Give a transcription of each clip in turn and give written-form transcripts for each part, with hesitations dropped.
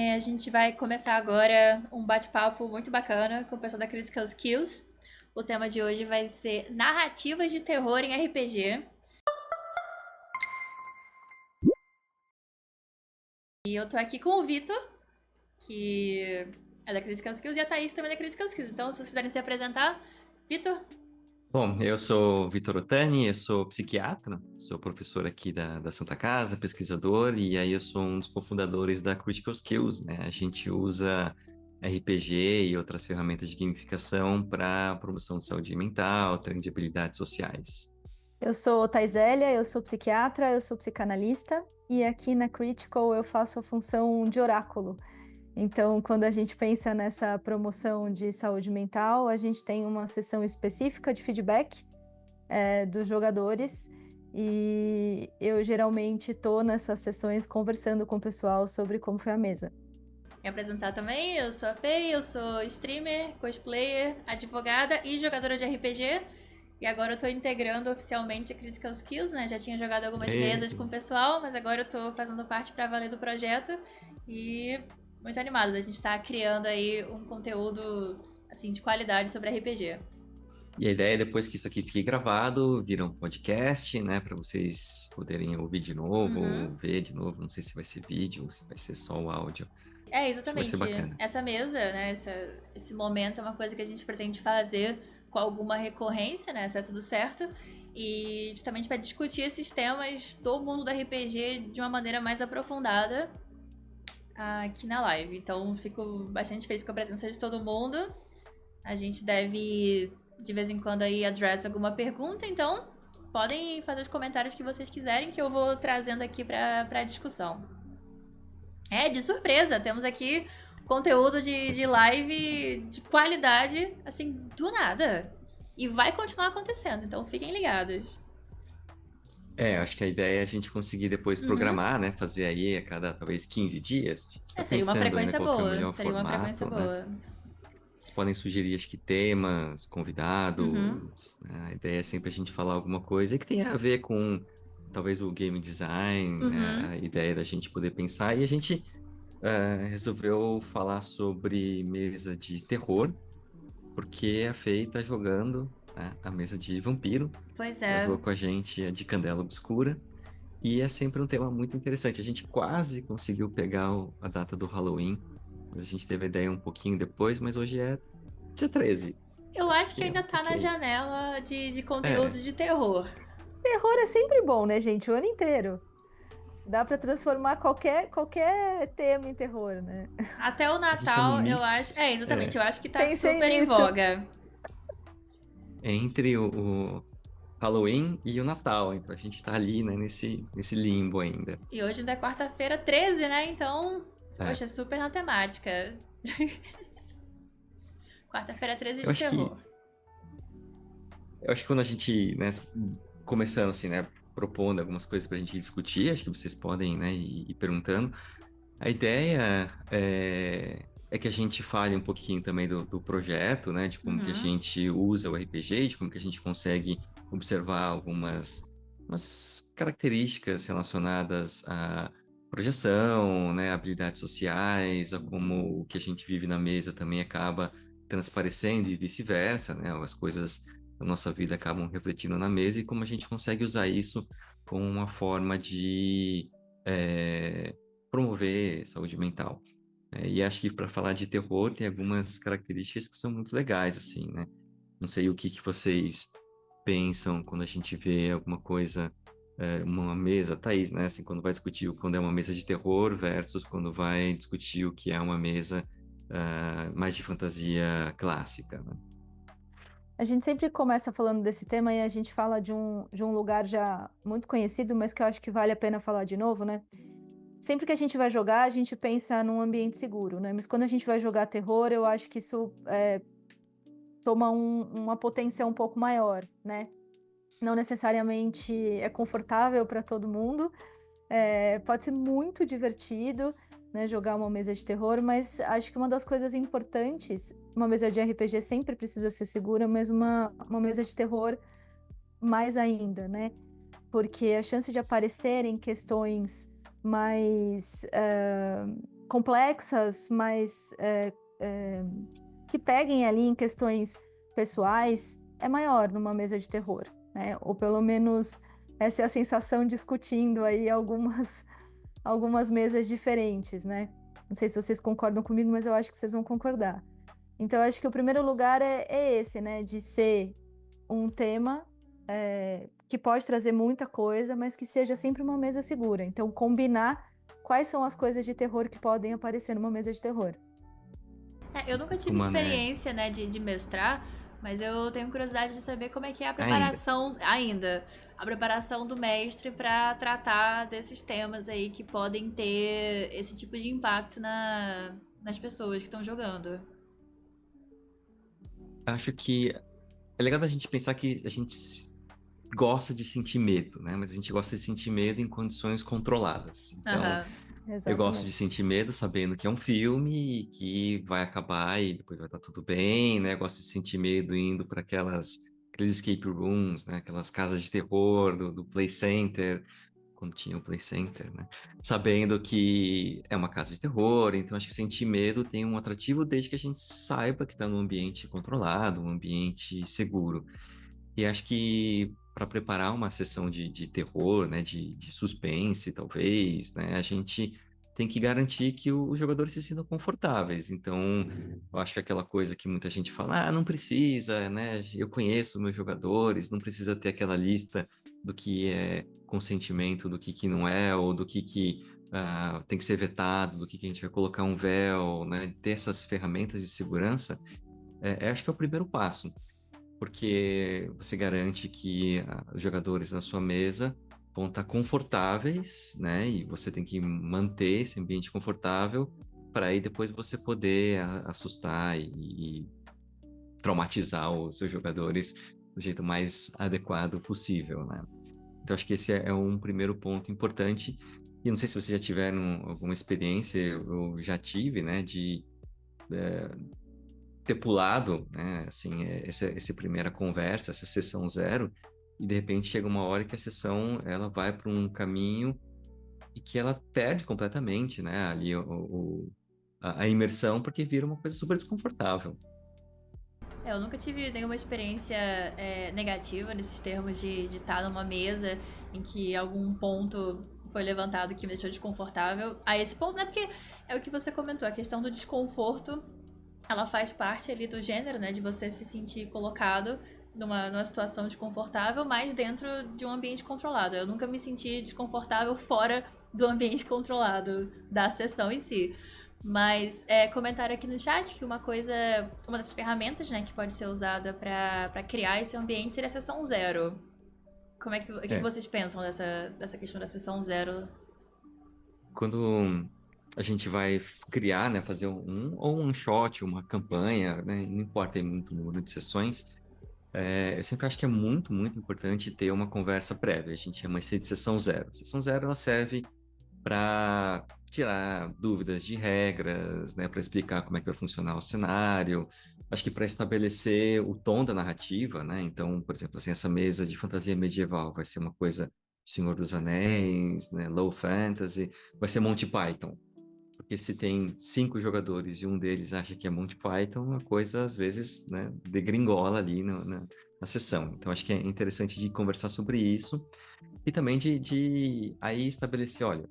bem, a gente vai começar agora um bate-papo muito bacana com o pessoal da Critical Skills. O tema de hoje vai ser narrativas de terror em RPG. E eu tô aqui com o Vitor, que é da Critical Skills, e a Thaís também é da Critical Skills. Então, se vocês puderem se apresentar. Vitor? Bom, eu sou Vitor Otani, eu sou psiquiatra, sou professor aqui da Santa Casa, pesquisador, e aí eu sou um dos cofundadores da Critical Skills, né? A gente usa RPG e outras ferramentas de gamificação para promoção de saúde mental, treino de habilidades sociais. Eu sou Taisélia, eu sou psiquiatra, eu sou psicanalista e aqui na Critical eu faço a função de oráculo. Então, quando a gente pensa nessa promoção de saúde mental, a gente tem uma sessão específica de feedback dos jogadores e eu geralmente estou nessas sessões conversando com o pessoal sobre como foi a mesa. Me apresentar também, eu sou a Fei, eu sou streamer, cosplayer, advogada e jogadora de RPG. E agora eu tô integrando oficialmente a Critical Skills, né? Já tinha jogado algumas mesas com o pessoal, mas agora eu tô fazendo parte pra valer do projeto. E muito animada da gente estar criando aí um conteúdo, assim, de qualidade sobre RPG. E a ideia é depois que isso aqui fique gravado, vira um podcast, né, para vocês poderem ouvir de novo, ou ver de novo. Não sei se vai ser vídeo ou se vai ser só o áudio. É, Acho que vai ser exatamente. bacana. Essa mesa, né? Esse momento é uma coisa que a gente pretende fazer com alguma recorrência, né? Se é tudo certo. E justamente para discutir esses temas do mundo do RPG de uma maneira mais aprofundada aqui na live. Então, fico bastante feliz com a presença de todo mundo. A gente deve, de vez em quando, aí, address alguma pergunta. Então, podem fazer os comentários que vocês quiserem, que eu vou trazendo aqui para discussão. É, de surpresa, temos aqui conteúdo de live de qualidade, assim, do nada. E vai continuar acontecendo, então fiquem ligados. Acho que a ideia é a gente conseguir depois programar, né? Fazer aí a cada, talvez, 15 dias. A gente está Seria uma pensando ainda frequência qual que é o boa. melhor Seria uma frequência formato, né? boa. Vocês podem sugerir, acho que, temas, convidados, né? A ideia é sempre a gente falar alguma coisa que tenha a ver com, talvez, o game design, né? A ideia da gente poder pensar. E a gente resolveu falar sobre mesa de terror, porque a Fei tá jogando, né, a mesa de vampiro. Pois Ela é. jogou com a gente a de Candela Obscura. E é sempre um tema muito interessante. A gente quase conseguiu pegar a data do Halloween, mas a gente teve a ideia um pouquinho depois, mas hoje é dia 13. Eu Acho acho que que é ainda tá na ok. janela de conteúdo É, de terror. Terror é sempre bom, né, gente? O ano inteiro. Dá para transformar qualquer tema em terror, né? Até o a gente tá no Natal, eu acho. É, mix, exatamente, eu acho que tá Pensei super em nisso. voga. entre o Halloween e o Natal. Então a gente tá ali, né, nesse limbo ainda. E hoje ainda é quarta-feira 13, né? Então, É, poxa, super na temática. Quarta-feira 13 eu de acho que, terror. eu acho que quando a gente, né, começando assim, né, propondo algumas coisas pra gente discutir, acho que vocês podem, né, ir perguntando. A ideia é que a gente fale um pouquinho também do projeto, né? De como que a gente usa o RPG, de como que a gente consegue observar umas características relacionadas à projeção, né? Habilidades sociais, a como o que a gente vive na mesa também acaba transparecendo e vice-versa, né? As coisas da nossa vida acabam refletindo na mesa e como a gente consegue usar isso como uma forma de promover saúde mental. E acho que para falar de terror tem algumas características que são muito legais, assim, né? Não sei o que que vocês pensam quando a gente vê alguma coisa, uma mesa, Thaís, né? Assim, quando vai discutir quando é uma mesa de terror versus quando vai discutir o que é uma mesa mais de fantasia clássica, né? A gente sempre começa falando desse tema e a gente fala de um lugar já muito conhecido, mas que eu acho que vale a pena falar de novo, né? Sempre que a gente vai jogar, a gente pensa num ambiente seguro, né? Mas quando a gente vai jogar terror, eu acho que isso toma uma potência um pouco maior, né? Não necessariamente é confortável para todo mundo, pode ser muito divertido, né, jogar uma mesa de terror, mas acho que uma das coisas importantes, uma mesa de RPG sempre precisa ser segura, mas uma mesa de terror mais ainda, né? Porque a chance de aparecerem questões mais complexas, mas que peguem ali em questões pessoais, é maior numa mesa de terror, né? Ou pelo menos essa é a sensação discutindo aí algumas mesas diferentes, né? Não sei se vocês concordam comigo, mas eu acho que vocês vão concordar. Então, eu acho que o primeiro lugar é esse, né? De ser um tema que pode trazer muita coisa, mas que seja sempre uma mesa segura. Então, combinar quais são as coisas de terror que podem aparecer numa mesa de terror. Eu nunca tive experiência, né, de mestrar, mas eu tenho curiosidade de saber como é que é a preparação a preparação do mestre para tratar desses temas aí que podem ter esse tipo de impacto nas pessoas que estão jogando. Acho que é legal a gente pensar que a gente gosta de sentir medo, né? Mas a gente gosta de sentir medo em condições controladas. Então, eu gosto de sentir medo sabendo que é um filme e que vai acabar e depois vai estar tudo bem, né? Eu gosto de sentir medo indo para aqueles escape rooms, né? Aquelas casas de terror do Play Center, quando tinha o Play Center, né? Sabendo que é uma casa de terror, então acho que sentir medo tem um atrativo desde que a gente saiba que está num ambiente controlado, um ambiente seguro. E acho que para preparar uma sessão de terror, né, de suspense, talvez, né, a gente tem que garantir que os jogadores se sintam confortáveis. Então, eu acho que aquela coisa que muita gente fala, não precisa, né, eu conheço meus jogadores, não precisa ter aquela lista do que é consentimento, do que não é, ou do que tem que ser vetado, do que a gente vai colocar um véu, né, ter essas ferramentas de segurança, acho que é o primeiro passo. Porque você garante que os jogadores na sua mesa vão estar confortáveis, né? E você tem que manter esse ambiente confortável para aí depois você poder assustar e traumatizar os seus jogadores do jeito mais adequado possível, né? Então, acho que esse é um primeiro ponto importante. E não sei se vocês já tiveram alguma experiência, eu já tive, né? De ter pulado, né, assim, essa primeira conversa, essa sessão zero, e de repente chega uma hora que a sessão ela vai para um caminho e que ela perde completamente, né, ali a imersão, porque vira uma coisa super desconfortável. Eu nunca tive nenhuma experiência negativa nesses termos de estar numa mesa em que algum ponto foi levantado que me deixou desconfortável. A esse ponto, né? Porque é o que você comentou, a questão do desconforto, ela faz parte ali do gênero, né? De você se sentir colocado numa situação desconfortável, mas dentro de um ambiente controlado. Eu nunca me senti desconfortável fora do ambiente controlado da sessão em si. Mas comentaram aqui no chat que uma das ferramentas, né, que pode ser usada para criar esse ambiente seria a sessão zero. O que vocês pensam dessa questão da sessão zero? Quando a gente vai criar, né, fazer um shot, uma campanha, né, não importa muito o número de sessões, eu sempre acho que é muito, muito importante ter uma conversa prévia. A gente chama isso de sessão zero. Sessão zero, ela serve para tirar dúvidas de regras, né, para explicar como é que vai funcionar o cenário. Acho que para estabelecer o tom da narrativa, né? Então, por exemplo, assim, essa mesa de fantasia medieval vai ser uma coisa Senhor dos Anéis, né, low fantasy, vai ser Monty Python. Porque se tem 5 jogadores e um deles acha que é Monty Python, a coisa às vezes, né, degringola ali na sessão. Então, acho que é interessante de conversar sobre isso e também de aí estabelecer, olha,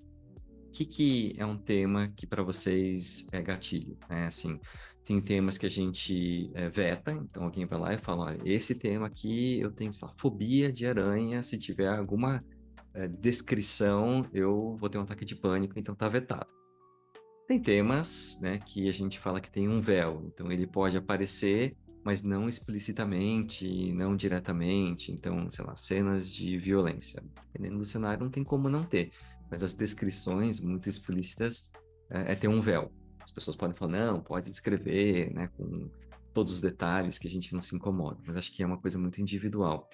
o que é um tema que para vocês é gatilho, né? Assim, tem temas que a gente veta, então alguém vai lá e fala, olha, esse tema aqui eu tenho, sei lá, fobia de aranha, se tiver alguma descrição, eu vou ter um ataque de pânico, então tá vetado. Tem temas, né, que a gente fala que tem um véu, então ele pode aparecer, mas não explicitamente, não diretamente, então, sei lá, cenas de violência. Dependendo do cenário, não tem como não ter, mas as descrições muito explícitas ter um véu. As pessoas podem falar, não, pode descrever, né, com todos os detalhes que a gente não se incomoda, mas acho que é uma coisa muito individual.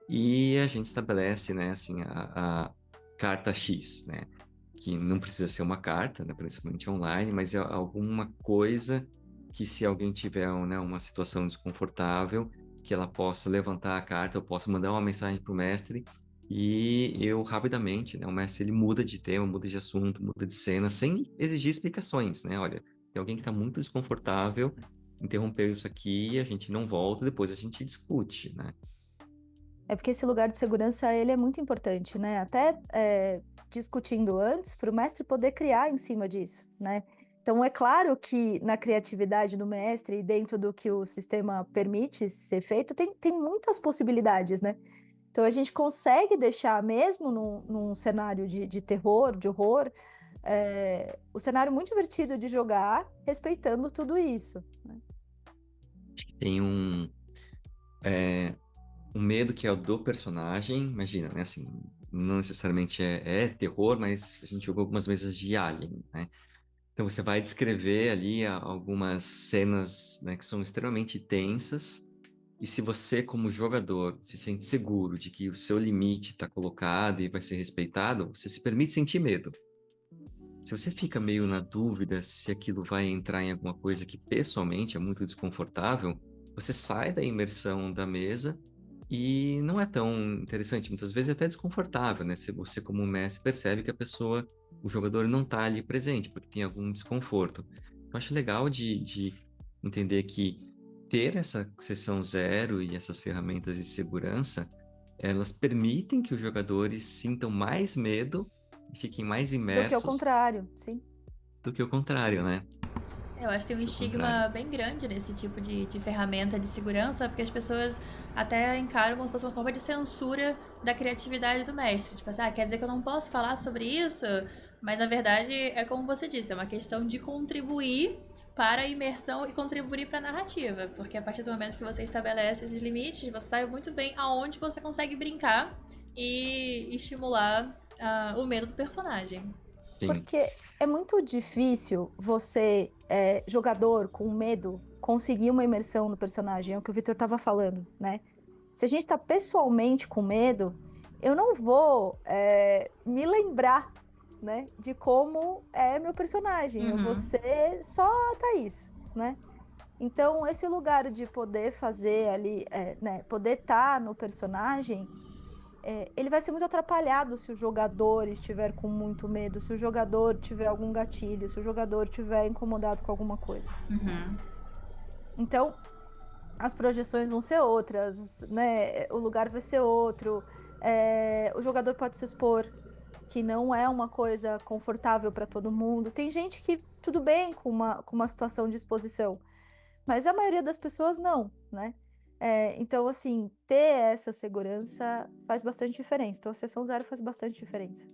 E a gente estabelece, né, assim, a carta X, né, que não precisa ser uma carta, né, principalmente online, mas é alguma coisa que se alguém tiver, né, uma situação desconfortável, que ela possa levantar a carta, eu posso mandar uma mensagem para o mestre e eu rapidamente, né, o mestre ele muda de tema, muda de assunto, muda de cena, sem exigir explicações, né? Olha, tem alguém que está muito desconfortável, interrompeu isso aqui, a gente não volta, depois a gente discute, né? É porque esse lugar de segurança, ele é muito importante, né? Até discutindo antes, para o mestre poder criar em cima disso, né? Então, é claro que na criatividade do mestre e dentro do que o sistema permite ser feito, tem muitas possibilidades, né? Então, a gente consegue deixar, mesmo num cenário de terror, de horror, o cenário muito divertido de jogar, respeitando tudo isso, né? Tem um medo que é o do personagem, imagina, né? Assim, não necessariamente é terror, mas a gente jogou algumas mesas de Alien, né? Então você vai descrever ali algumas cenas, né, que são extremamente tensas, e se você, como jogador, se sente seguro de que o seu limite está colocado e vai ser respeitado, você se permite sentir medo. Se você fica meio na dúvida se aquilo vai entrar em alguma coisa que pessoalmente é muito desconfortável, você sai da imersão da mesa e não é tão interessante, muitas vezes é até desconfortável, né? Se você, como mestre, percebe que a pessoa, o jogador não está ali presente, porque tem algum desconforto. Eu acho legal de entender que ter essa sessão zero e essas ferramentas de segurança, elas permitem que os jogadores sintam mais medo e fiquem mais Do que ao imersos contrário, sim. do que o contrário, né? Eu acho que tem um Do contrário. estigma bem grande nesse tipo de ferramenta de segurança, porque as pessoas até encaram como se fosse uma forma de censura da criatividade do mestre. Tipo assim, quer dizer que eu não posso falar sobre isso? Mas na verdade é como você disse, é uma questão de contribuir para a imersão e contribuir para a narrativa. Porque a partir do momento que você estabelece esses limites, você sabe muito bem aonde você consegue brincar e estimular o medo do personagem. Sim. Porque é muito difícil você, jogador com medo, conseguir uma imersão no personagem, é o que o Victor estava falando, né? Se a gente está pessoalmente com medo, eu não vou me lembrar, né, de como é meu personagem. Eu vou Uhum. ser só a Thaís, né? Então, esse lugar de poder fazer ali, né, poder estar no personagem, ele vai ser muito atrapalhado se o jogador estiver com muito medo, se o jogador tiver algum gatilho, se o jogador estiver incomodado com alguma coisa, né? Uhum. Então, as projeções vão ser outras, né? O lugar vai ser outro. O jogador pode se expor, que não é uma coisa confortável para todo mundo. Tem gente que tudo bem com uma situação de exposição, mas a maioria das pessoas não, né? Então, assim, ter essa segurança faz bastante diferença. Então, a sessão zero faz bastante diferença.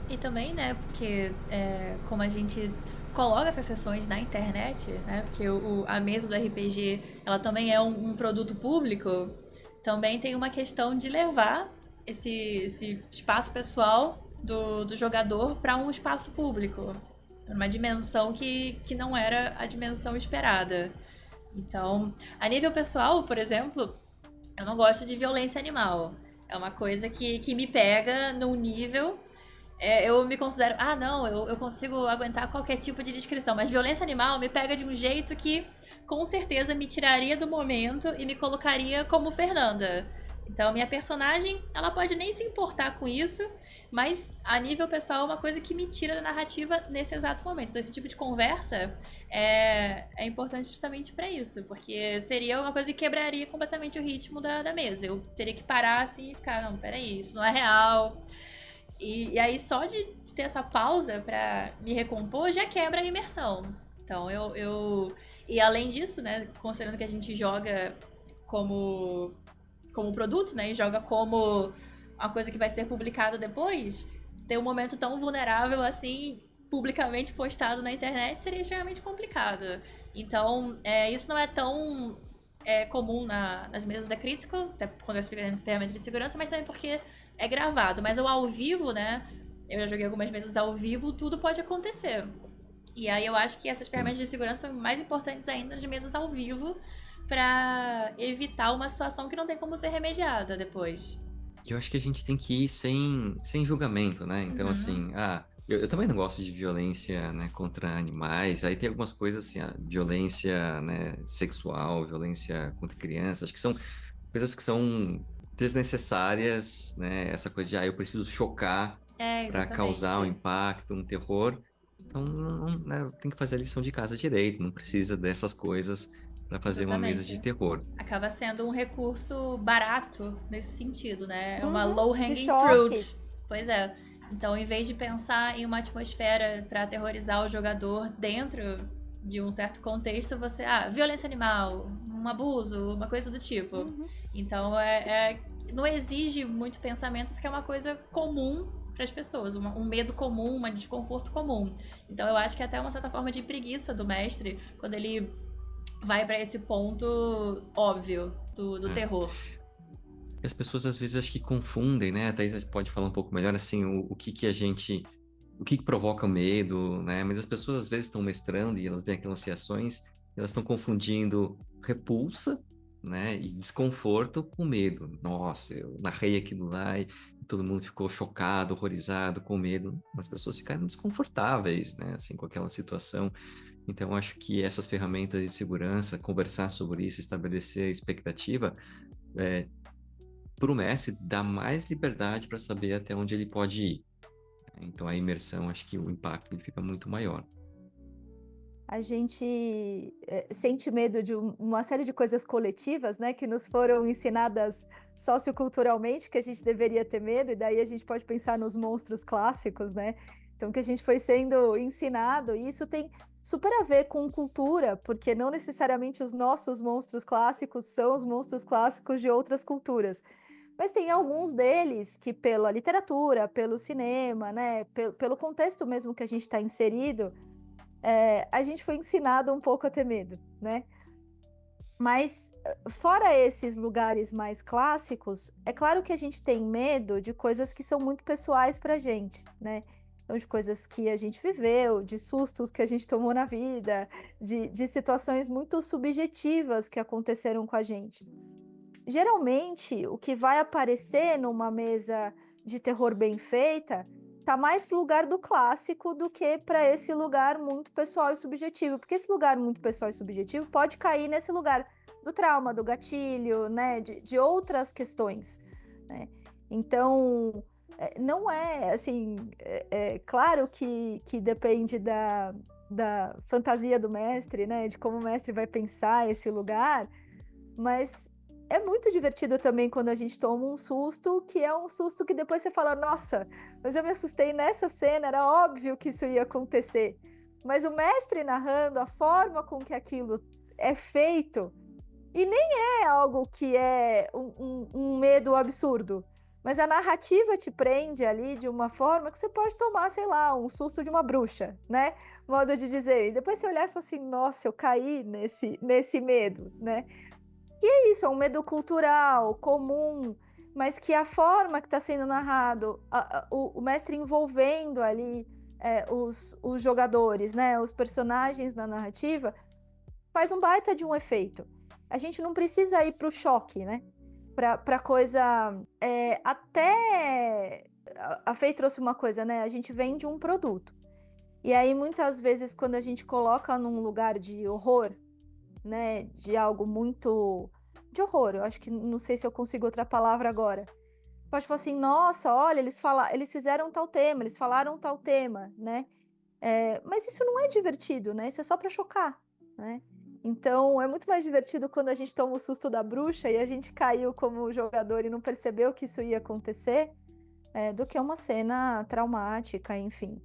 E também, né, porque como a gente coloca essas sessões na internet, né, porque a mesa do RPG, ela também é um produto público, também tem uma questão de levar esse espaço pessoal do jogador para um espaço público, uma dimensão que não era a dimensão esperada. Então, a nível pessoal, por exemplo, eu não gosto de violência animal. É uma coisa que me pega num nível. Eu me considero, não, eu consigo aguentar qualquer tipo de descrição, mas violência animal me pega de um jeito que com certeza me tiraria do momento e me colocaria como Fernanda. Então, minha personagem, ela pode nem se importar com isso, mas a nível pessoal é uma coisa que me tira da narrativa nesse exato momento. Então, esse tipo de conversa é importante justamente para isso, porque seria uma coisa que quebraria completamente o ritmo da mesa. Eu teria que parar assim e ficar, não, peraí, isso não é real. E aí, só de ter essa pausa pra me recompor, já quebra a imersão. Então, E além disso, né, considerando que a gente joga como produto, né, e joga como uma coisa que vai ser publicada depois, ter um momento tão vulnerável assim, publicamente postado na internet, seria extremamente complicado. Então, isso não é tão comum nas mesas da Critical, até quando elas ficam nas ferramentas de segurança, mas também porque é gravado. Mas o ao vivo, né? Eu já joguei algumas vezes ao vivo, tudo pode acontecer. E aí eu acho que essas ferramentas de segurança são mais importantes ainda nas mesas ao vivo pra evitar uma situação que não tem como ser remediada depois. Eu acho que a gente tem que ir sem julgamento, né? Então, Uhum. assim, eu também não gosto de violência, né, contra animais. Aí tem algumas coisas assim, violência, né, sexual, violência contra crianças. Acho que são coisas que são desnecessárias, né? Essa coisa de, eu preciso chocar para causar um Exatamente. impacto, um terror. Então, né, tem que fazer a lição de casa direito, não precisa dessas coisas para fazer uma mesa de Exatamente. terror. Acaba sendo um recurso barato nesse sentido, né? É uma Uhum, de low-hanging choque. fruit. Pois é. Então, em vez de pensar em uma atmosfera para aterrorizar o jogador dentro de um certo contexto, você, violência animal, um abuso, uma coisa do tipo. Uhum. Então, não exige muito pensamento porque é uma coisa comum para as pessoas, um medo comum, um desconforto comum. Então, eu acho que é até uma certa forma de preguiça do mestre quando ele vai pra esse ponto óbvio do É. terror. E as pessoas às vezes acho que confundem, né? A Thaís pode falar um pouco melhor assim, o que que a gente, o que provoca o medo, né? Mas as pessoas às vezes estão mestrando e elas veem aquelas reações, elas estão confundindo repulsa, né? E desconforto com medo. Nossa, eu narrei aquilo lá e todo mundo ficou chocado, horrorizado, com medo. As pessoas ficaram desconfortáveis, né? Assim, com aquela situação. Então, acho que essas ferramentas de segurança, conversar sobre isso, estabelecer a expectativa, para o mestre dá mais liberdade para saber até onde ele pode ir. Então, a imersão, acho que o impacto ele fica muito maior. A gente sente medo de uma série de coisas coletivas, né, que nos foram ensinadas socioculturalmente, que a gente deveria ter medo, e daí a gente pode pensar nos monstros clássicos, né? Então, que a gente foi sendo ensinado, e isso tem super a ver com cultura, porque não necessariamente os nossos monstros clássicos são os monstros clássicos de outras culturas. Mas tem alguns deles que, pela literatura, pelo cinema, né, pelo contexto mesmo que a gente está inserido, a gente foi ensinado um pouco a ter medo, né? Mas, fora esses lugares mais clássicos, é claro que a gente tem medo de coisas que são muito pessoais pra gente, né? Então, de coisas que a gente viveu, de sustos que a gente tomou na vida, de situações muito subjetivas que aconteceram com a gente. Geralmente, o que vai aparecer numa mesa de terror bem feita tá mais pro lugar do clássico do que para esse lugar muito pessoal e subjetivo, porque esse lugar muito pessoal e subjetivo pode cair nesse lugar do trauma, do gatilho, né, de outras questões, né? Então, não é assim, claro que depende da fantasia do mestre, né, de como o mestre vai pensar esse lugar, mas é muito divertido também quando a gente toma um susto, que é um susto que depois você fala, nossa, mas eu me assustei nessa cena, era óbvio que isso ia acontecer. Mas o mestre narrando, a forma com que aquilo é feito, e nem é algo que é um medo absurdo, mas a narrativa te prende ali de uma forma que você pode tomar, sei lá, um susto de uma bruxa, né? Modo de dizer. E depois você olhar e falar assim, nossa, eu caí nesse medo, né? É isso, é um medo cultural, comum, mas que a forma que está sendo narrado, o mestre envolvendo ali os jogadores, né, os personagens na narrativa, faz um baita de um efeito. A gente não precisa ir para o choque, né? Para coisa. Até. A Fei trouxe uma coisa, né? A gente vende um produto. E aí, muitas vezes, quando a gente coloca num lugar de horror, né, de algo muito de horror, eu acho que não sei se eu consigo outra palavra agora. Pode falar assim, nossa, olha, eles fizeram tal tema, eles falaram tal tema, né? Mas isso não é divertido, né? Isso é só para chocar, né? Então é muito mais divertido quando a gente toma o susto da bruxa e a gente caiu como jogador e não percebeu que isso ia acontecer, do que uma cena traumática, enfim.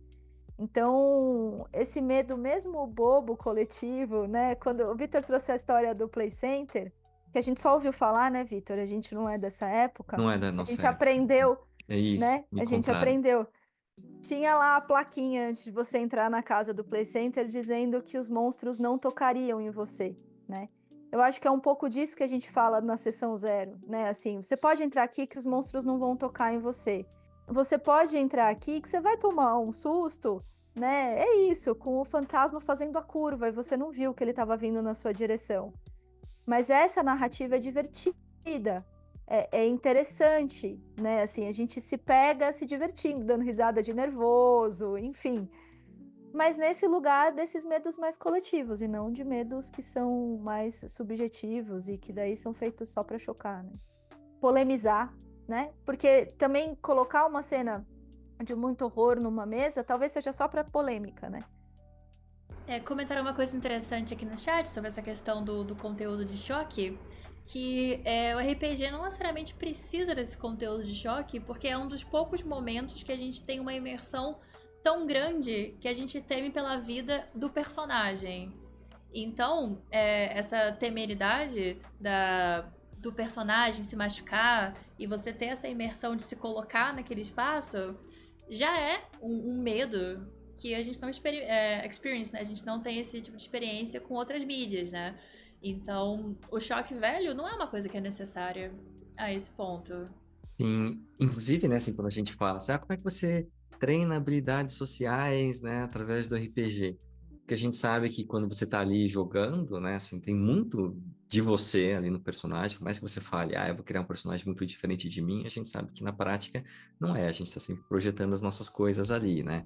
Então, esse medo mesmo bobo, coletivo, né? Quando o Vitor trouxe a história do Play Center, que a gente só ouviu falar, né, Vitor? A gente não é dessa época. Não é da A nossa gente época. aprendeu, É isso, né? me A gente contaram. aprendeu. Tinha lá a plaquinha antes de você entrar na casa do Play Center dizendo que os monstros não tocariam em você, né? Eu acho que é um pouco disso que a gente fala na sessão zero, né? Assim, você pode entrar aqui que os monstros não vão tocar em você. Você pode entrar aqui que você vai tomar um susto, né? É isso, com o fantasma fazendo a curva e você não viu que ele estava vindo na sua direção. Mas essa narrativa é divertida, é interessante, né? Assim, a gente se pega se divertindo, dando risada de nervoso, enfim. Mas nesse lugar desses medos mais coletivos e não de medos que são mais subjetivos e que daí são feitos só para chocar, né? polemizar, né? Porque também colocar uma cena de muito horror numa mesa, talvez seja só para polêmica, né? Comentaram uma coisa interessante aqui no chat sobre essa questão do conteúdo de choque, que o RPG não necessariamente precisa desse conteúdo de choque, porque é um dos poucos momentos que a gente tem uma imersão tão grande que a gente teme pela vida do personagem. Então, essa temeridade do personagem se machucar e você ter essa imersão de se colocar naquele espaço já é um medo que a gente não experience, né? A gente não tem esse tipo de experiência com outras mídias, né? Então, o choque velho não é uma coisa que é necessária a esse ponto. Inclusive, né, assim, quando a gente fala assim, como é que você treina habilidades sociais, né, através do RPG? Porque a gente sabe que quando você está ali jogando, né, assim, tem muito de você ali no personagem, por mais que você fale, eu vou criar um personagem muito diferente de mim, a gente sabe que na prática não é, a gente está sempre projetando as nossas coisas ali, né?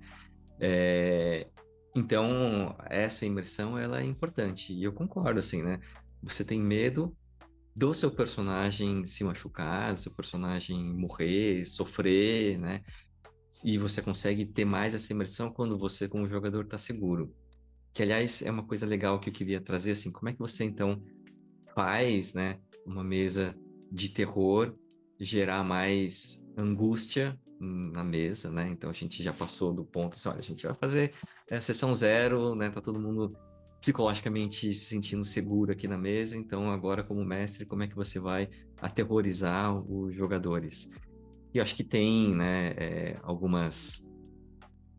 Então, essa imersão, ela é importante, e eu concordo, assim, né? Você tem medo do seu personagem se machucar, do seu personagem morrer, sofrer, né? E você consegue ter mais essa imersão quando você, como jogador, está seguro. Que, aliás, é uma coisa legal que eu queria trazer, assim, como é que você, então, faz, né, uma mesa de terror gerar mais angústia na mesa, né? Então, a gente já passou do ponto, assim, olha, a gente vai fazer sessão zero, né? Tá todo mundo psicologicamente se sentindo seguro aqui na mesa, então agora como mestre, como é que você vai aterrorizar os jogadores? E eu acho que tem, né,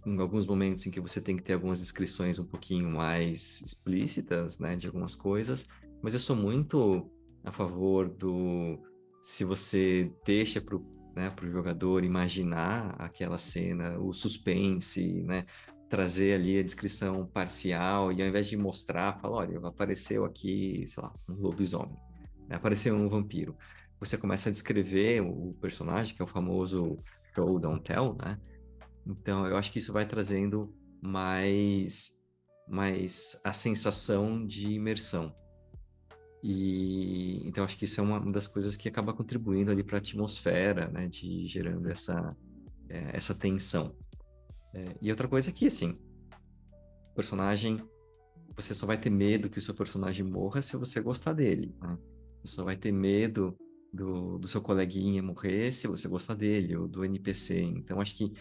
em alguns momentos em que você tem que ter algumas descrições um pouquinho mais explícitas, né, de algumas coisas, mas eu sou muito a favor se você deixa pro jogador imaginar aquela cena, o suspense, né, trazer ali a descrição parcial e ao invés de mostrar, fala, olha, apareceu aqui, sei lá, um lobisomem, né, apareceu um vampiro. Você começa a descrever o personagem, que é o famoso show, don't tell, né? Então, eu acho que isso vai trazendo mais a sensação de imersão. E então acho que isso é uma das coisas que acaba contribuindo ali para a atmosfera, né, de gerando essa tensão. E outra coisa é que, assim, personagem, você só vai ter medo que o seu personagem morra se você gostar dele, né? Você só vai ter medo do seu coleguinha morrer se você gostar dele, ou do NPC. Então, acho que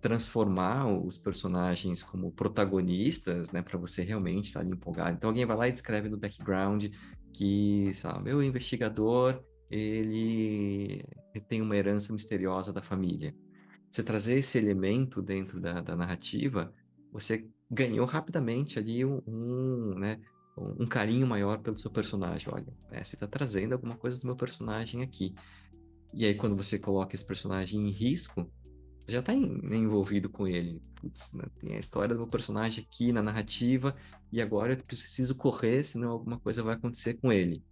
transformar os personagens como protagonistas, né, para você realmente estar ali empolgado. Então alguém vai lá e descreve no background que, sei lá, meu investigador, ele tem uma herança misteriosa da família. Você trazer esse elemento dentro da narrativa, você ganhou rapidamente ali né, um carinho maior pelo seu personagem. Olha, você está trazendo alguma coisa do meu personagem aqui. E aí, quando você coloca esse personagem em risco, já está envolvido com ele. Putz, né? Tem a história do meu personagem aqui na narrativa e agora eu preciso correr, senão alguma coisa vai acontecer com ele.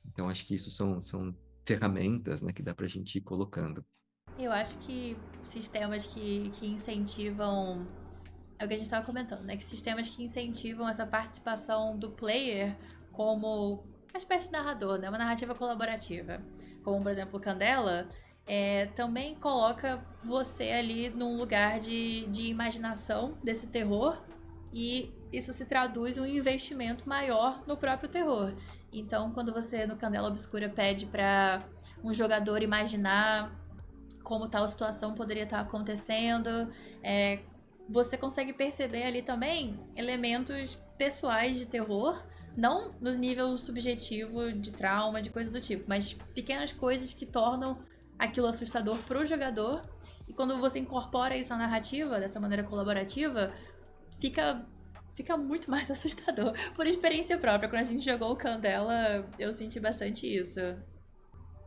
Então acho que isso são ferramentas, né, que dá pra gente ir colocando. Eu acho que sistemas que incentivam. É o que a gente estava comentando, né? Que sistemas que incentivam essa participação do player como uma espécie de narrador, né? Uma narrativa colaborativa. Como, por exemplo, Candela, também coloca você ali num lugar de imaginação desse terror e isso se traduz em um investimento maior no próprio terror. Então, quando você no Candela Obscura pede para um jogador imaginar como tal situação poderia estar acontecendo, você consegue perceber ali também elementos pessoais de terror, não no nível subjetivo de trauma, de coisa do tipo, mas pequenas coisas que tornam aquilo assustador pro jogador. E quando você incorpora isso na narrativa, dessa maneira colaborativa, fica muito mais assustador. Por experiência própria, quando a gente jogou o Candela, eu senti bastante isso.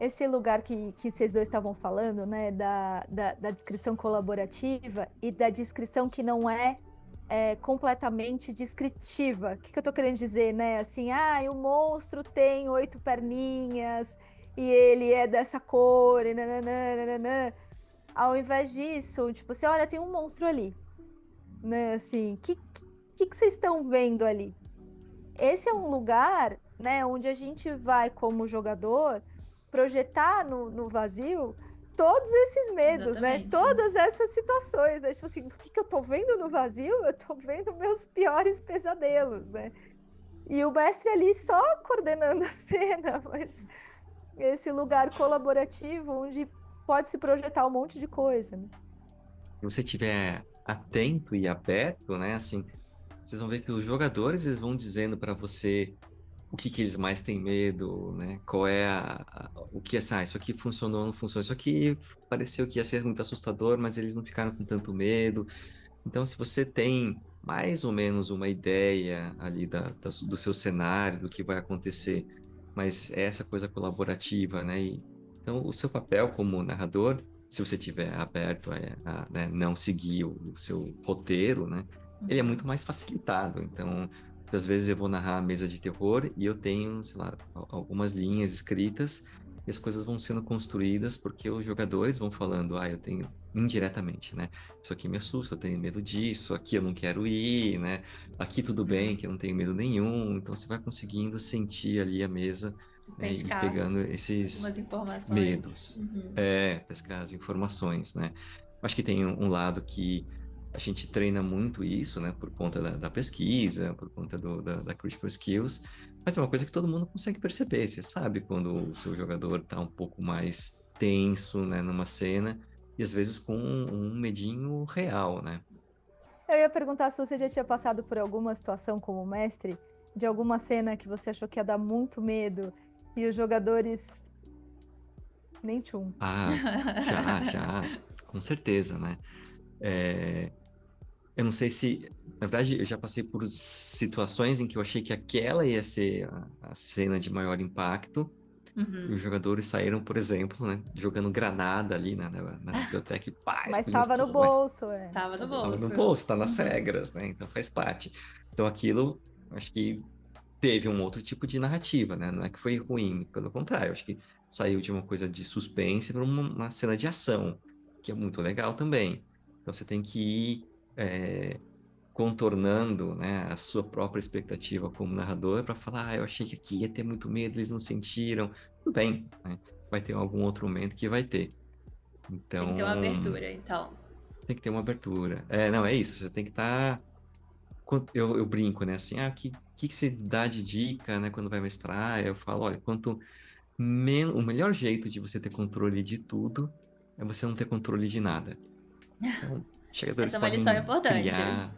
Esse lugar que vocês dois estavam falando, né, da descrição colaborativa e da descrição que não é, completamente descritiva. O que eu tô querendo dizer, né? Assim, o monstro tem 8 perninhas e ele é dessa cor, e nananã, nananã. Ao invés disso, tipo assim, olha, tem um monstro ali, né? Assim, que vocês estão vendo ali? Esse é um lugar, né, onde a gente vai como jogador projetar no vazio todos esses medos, né? Exatamente. Todas essas situações, né? Tipo assim, o que eu tô vendo no vazio? Eu tô vendo meus piores pesadelos, né? E o mestre ali só coordenando a cena, mas esse lugar colaborativo onde pode se projetar um monte de coisa, né? Se você estiver atento e aberto, né? Assim, vocês vão ver que os jogadores eles vão dizendo para você o que eles mais têm medo, né? Qual é o que é, isso aqui funcionou, não funcionou, isso aqui pareceu que ia ser muito assustador, mas eles não ficaram com tanto medo. Então, se você tem mais ou menos uma ideia ali do seu cenário, do que vai acontecer, mas é essa coisa colaborativa, né? Então, o seu papel como narrador, se você tiver aberto né, não seguir o seu roteiro, né? Ele é muito mais facilitado. Então, muitas vezes eu vou narrar a mesa de terror e eu tenho, sei lá, algumas linhas escritas e as coisas vão sendo construídas porque os jogadores vão falando, eu tenho indiretamente, né? Isso aqui me assusta, eu tenho medo disso, aqui eu não quero ir, né? Aqui tudo bem, que eu não tenho medo nenhum. Então você vai conseguindo sentir ali a mesa, né? E Pescar pegando esses algumas informações. medos. Pescar as informações, né? Acho que tem um lado que a gente treina muito isso, né? Por conta da pesquisa, por conta da critical skills. Mas é uma coisa que todo mundo consegue perceber. Você sabe quando o seu jogador está um pouco mais tenso, né? Numa cena e às vezes com um medinho real, né? Eu ia perguntar se você já tinha passado por alguma situação como mestre, de alguma cena que você achou que ia dar muito medo e os jogadores nem tchum. Já, com certeza, né? Eu não sei se, na verdade, eu já passei por situações em que eu achei que aquela ia ser a cena de maior impacto. E os jogadores saíram, por exemplo, né, jogando granada ali na biblioteca e pá, Mas explodiu as estava no pessoas. Ué, bolso, Tava no tava no bolso. bolso, tá nas regras, né? Então faz parte. Então aquilo, acho que teve um outro tipo de narrativa, né? Não é que foi ruim, pelo contrário, acho que saiu de uma coisa de suspense para uma cena de ação, que é muito legal também. Então você tem que ir contornando, né, a sua própria expectativa como narrador para falar, eu achei que aqui ia ter muito medo, eles não sentiram. Tudo bem, né? Vai ter algum outro momento que vai ter. Tem que Então, ter uma abertura, então. tem que ter uma abertura. Não, é isso, você tem que estar. Eu brinco, né? Assim, o que você dá de dica, né, quando vai mestrar? Eu falo, olha, o melhor jeito de você ter controle de tudo é você não ter controle de nada. Então, jogadores Essa é uma lição podem importante. criar.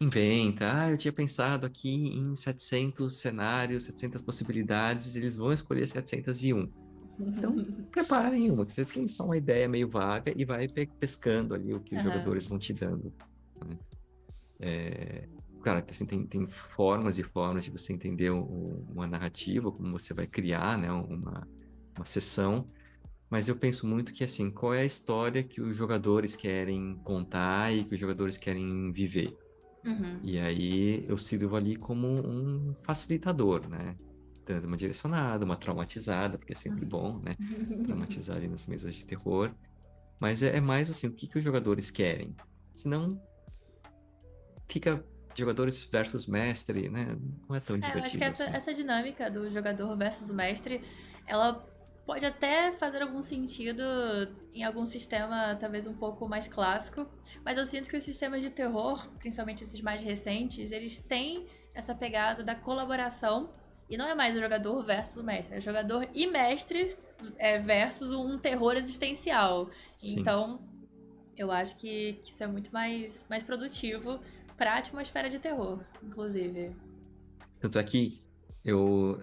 Inventa, eu tinha pensado aqui em 700 cenários, 700 possibilidades, eles vão escolher 701. Então, preparem uma, que você tem só uma ideia meio vaga e vai pescando ali o que os jogadores vão te dando, né? Claro que assim, tem formas e formas de você entender uma narrativa, como você vai criar, né, uma sessão, mas eu penso muito que assim, qual é a história que os jogadores querem contar e que os jogadores querem viver? E aí eu sirvo ali como um facilitador, né? Dando uma direcionada, uma traumatizada, porque é sempre bom, né? Traumatizar ali nas mesas de terror. Mas é mais assim, o que os jogadores querem. Senão, fica jogadores versus mestre, né? Não é tão Eu acho que divertido assim. essa dinâmica do jogador versus o mestre, ela pode até fazer algum sentido em algum sistema talvez um pouco mais clássico, mas eu sinto que os sistemas de terror, principalmente esses mais recentes, eles têm essa pegada da colaboração e não é mais o jogador versus o mestre, é o jogador e mestres versus um terror existencial. Sim. Então, eu acho que isso é muito mais produtivo para a atmosfera de terror, inclusive. Tanto é que eu,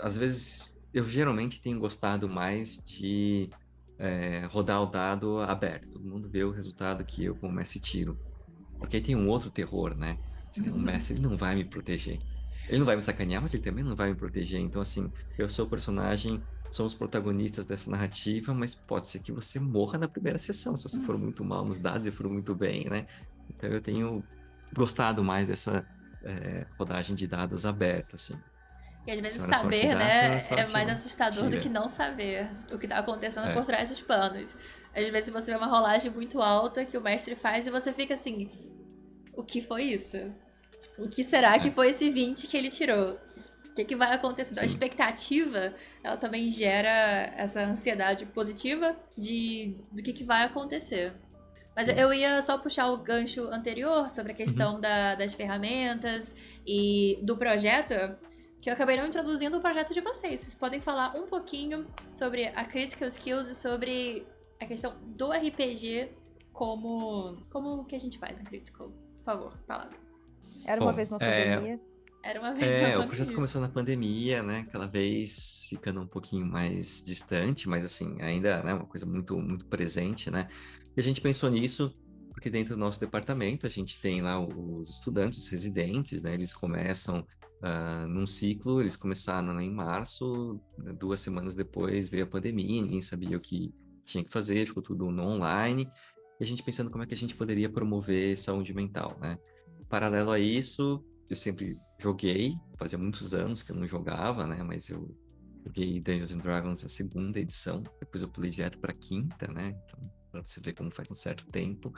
às vezes, eu geralmente tenho gostado mais de rodar o dado aberto. Todo mundo vê o resultado que eu, como mestre, tiro. Porque aí tem um outro terror, né? Assim, o mestre, ele não vai me proteger. Ele não vai me sacanear, mas ele também não vai me proteger. Então, assim, eu sou o personagem, somos protagonistas dessa narrativa, mas pode ser que você morra na primeira sessão, se você for muito mal nos dados e for muito bem, né? Então, eu tenho gostado mais dessa rodagem de dados aberta, assim. E às vezes Senhora sorte saber, dá, senhora né, é sorte mais assustador do que tira. não saber o que tá acontecendo É, por trás dos panos. Às vezes você vê uma rolagem muito alta que o mestre faz e você fica assim: o que foi isso? O que será que é. foi esse 20 que ele tirou? que vai acontecer. Então, a Sim. expectativa, ela também gera essa ansiedade positiva do que vai acontecer. Mas Sim. eu ia só puxar o gancho anterior sobre a questão das ferramentas e do projeto, que eu acabei não introduzindo o projeto de vocês. Vocês podem falar um pouquinho sobre a Critical Skills e sobre a questão do RPG, como que a gente faz na Critical. Por favor, palavra. Era uma Bom, vez uma pandemia. Era uma vez na o projeto pandemia. começou na pandemia, né? Aquela vez ficando um pouquinho mais distante, mas assim, ainda, né, uma coisa muito, muito presente, né? E a gente pensou nisso porque dentro do nosso departamento a gente tem lá os estudantes, os residentes, né? Eles começam num ciclo, eles começaram lá em março, 2 semanas depois veio a pandemia, ninguém sabia o que tinha que fazer, ficou tudo no online. E a gente pensando como é que a gente poderia promover saúde mental, né? Paralelo a isso, eu sempre joguei, fazia muitos anos que eu não jogava, né? Mas eu joguei Dungeons and Dragons a segunda edição, depois eu pulei direto para a quinta, né? Então, para você ver como faz um certo tempo.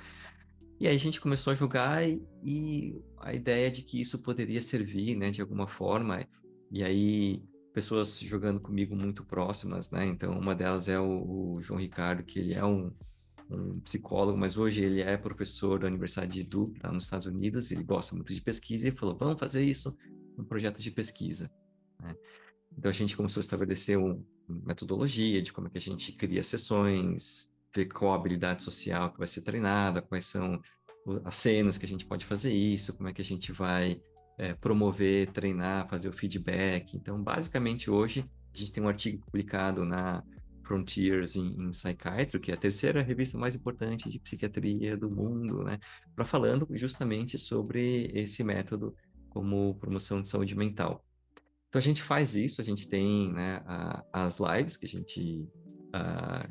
E aí a gente começou a jogar e a ideia de que isso poderia servir, né, de alguma forma. E aí pessoas jogando comigo muito próximas, né? Então uma delas é o João Ricardo, que ele é um psicólogo, mas hoje ele é professor da Universidade de Duke, lá nos Estados Unidos, ele gosta muito de pesquisa e falou, vamos fazer isso um projeto de pesquisa, né? Então a gente começou a estabelecer uma metodologia de como é que a gente cria sessões, ver qual a habilidade social que vai ser treinada, quais são as cenas que a gente pode fazer isso, como é que a gente vai promover, treinar, fazer o feedback. Então, basicamente, hoje a gente tem um artigo publicado na Frontiers in Psychiatry, que é a terceira revista mais importante de psiquiatria do mundo, né? Para falando justamente sobre esse método como promoção de saúde mental. Então a gente faz isso, a gente tem, né, as lives que a gente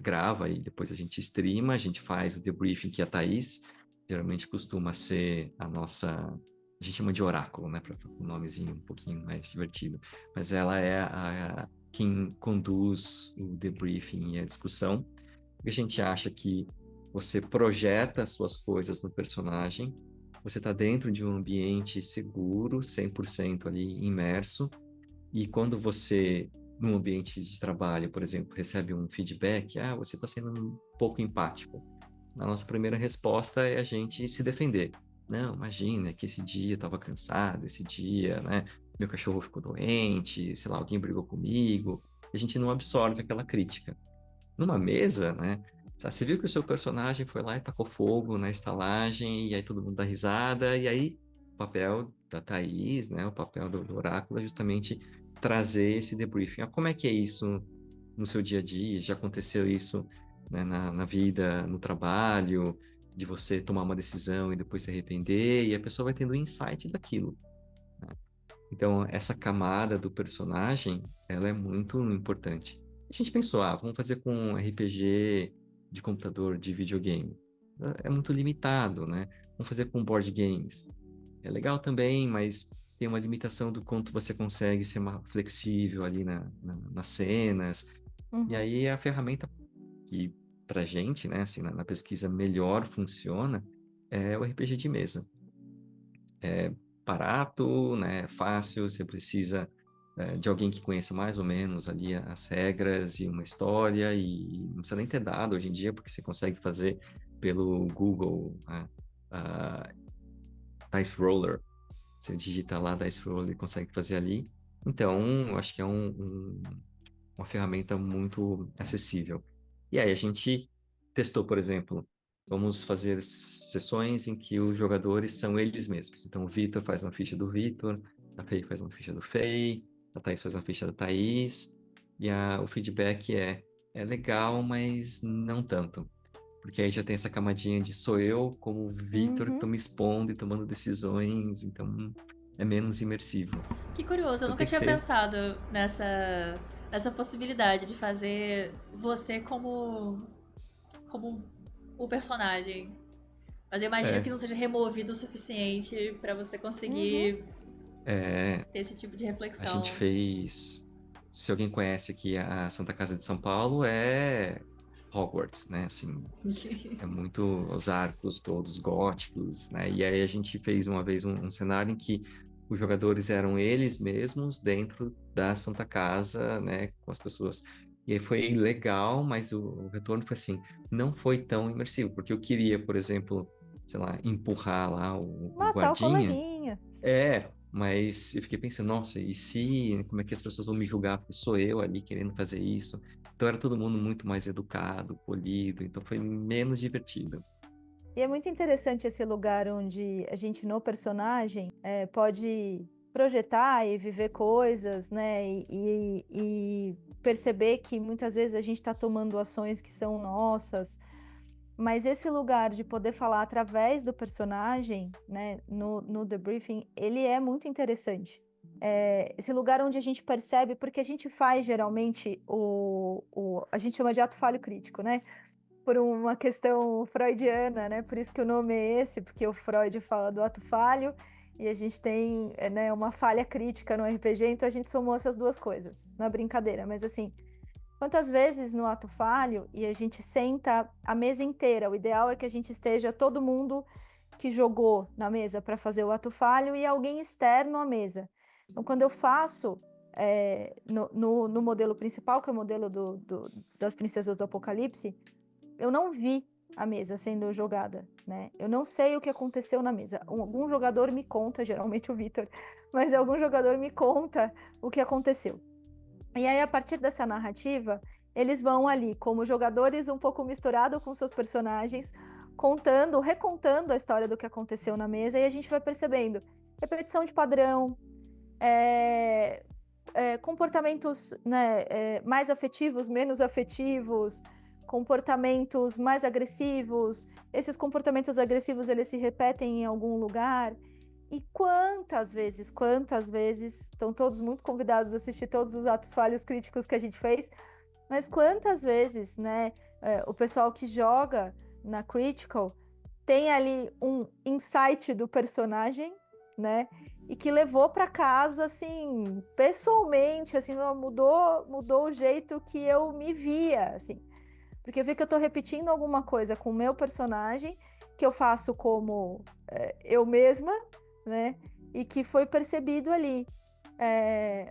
grava e depois a gente streama, a gente faz o debriefing que a Thaís geralmente costuma ser a nossa, a gente chama de oráculo, né, para um nomezinho um pouquinho mais divertido, mas ela é quem conduz o debriefing e a discussão, porque a gente acha que você projeta suas coisas no personagem, você está dentro de um ambiente seguro, 100% ali imerso, e quando você, num ambiente de trabalho, por exemplo, recebe um feedback, você está sendo um pouco empático. A nossa primeira resposta é a gente se defender. Não, imagina que esse dia eu estava cansado, esse dia, né, meu cachorro ficou doente, sei lá, alguém brigou comigo. A gente não absorve aquela crítica. Numa mesa, né, você viu que o seu personagem foi lá e tacou fogo na estalagem, e aí todo mundo dá risada, e aí o papel da Thaís, né, o papel do oráculo é justamente trazer esse debriefing. Como é que é isso no seu dia a dia? Já aconteceu isso, né, na vida, no trabalho, de você tomar uma decisão e depois se arrepender, e a pessoa vai tendo um insight daquilo, né? Então, essa camada do personagem, ela é muito importante. A gente pensou, vamos fazer com um RPG de computador, de videogame. É muito limitado, né? Vamos fazer com board games. É legal também, mas tem uma limitação do quanto você consegue ser flexível ali nas cenas. E Uhum. aí a ferramenta que pra gente, né, assim, na pesquisa melhor funciona é o RPG de mesa. É barato, né, fácil, você precisa de alguém que conheça mais ou menos ali as regras e uma história, e não precisa nem ter dado hoje em dia, porque você consegue fazer pelo Google, né, Dice Roller. Você digita lá Dice Roller e consegue fazer ali. Então, eu acho que é uma ferramenta muito acessível. E aí a gente testou, por exemplo, vamos fazer sessões em que os jogadores são eles mesmos. Então o Vitor faz uma ficha do Vitor, a Fei faz uma ficha do Fei, a Thaís faz uma ficha da Thaís, e o feedback é legal, mas não tanto. Porque aí já tem essa camadinha de sou eu como Vitor que Uhum. estou me expondo e tomando decisões, então é menos imersivo. Que curioso, eu Então nunca tem que tinha ser. pensado nessa possibilidade de fazer você como o personagem. Mas eu imagino É, que não seja removido o suficiente pra você Uhum. conseguir é, ter esse tipo de a gente reflexão. fez. Se alguém conhece aqui a Santa Casa de São Paulo, é Hogwarts, né? Assim, é muito os arcos todos góticos, né? E aí a gente fez uma vez um cenário em que os jogadores eram eles mesmos dentro da Santa Casa, né, com as pessoas. E aí foi legal, mas o retorno foi assim, não foi tão imersivo, porque eu queria, por exemplo, sei lá, empurrar lá o Matar o guardinha. coleguinha. Mas eu fiquei pensando, nossa, e se, como é que as pessoas vão me julgar? Porque sou eu ali querendo fazer isso. Então era todo mundo muito mais educado, polido, então foi menos divertido. E é muito interessante esse lugar onde a gente, no personagem, pode projetar e viver coisas, né? E perceber que muitas vezes a gente está tomando ações que são nossas, mas esse lugar de poder falar através do personagem, né, no debriefing, ele é muito interessante. Esse lugar onde a gente percebe, porque a gente faz geralmente a gente chama de ato falho crítico, né? Por uma questão freudiana, né? Por isso que o nome é esse, porque o Freud fala do ato falho e a gente tem, né, uma falha crítica no RPG, então a gente somou essas duas coisas na brincadeira. Mas assim, quantas vezes no ato falho e a gente senta a mesa inteira, o ideal é que a gente esteja todo mundo que jogou na mesa para fazer o ato falho e alguém externo à mesa. Então, quando eu faço no modelo principal, que é o modelo das princesas do Apocalipse, eu não vi a mesa sendo jogada, né? Eu não sei o que aconteceu na mesa. Algum jogador me conta, geralmente o Vitor, mas algum jogador me conta o que aconteceu. E aí, a partir dessa narrativa, eles vão ali, como jogadores um pouco misturado com seus personagens, contando, recontando a história do que aconteceu na mesa, e a gente vai percebendo repetição de padrão, comportamentos, né, mais afetivos, menos afetivos, comportamentos mais agressivos. Esses comportamentos agressivos, eles se repetem em algum lugar. E quantas vezes, estão todos muito convidados a assistir todos os atos falhos críticos que a gente fez, mas quantas vezes, né, o pessoal que joga na Critical tem ali um insight do personagem, né, e que levou para casa, assim, pessoalmente, assim, mudou o jeito que eu me via, assim, porque eu vi que eu tô repetindo alguma coisa com o meu personagem, que eu faço como eu mesma, né? E que foi percebido ali.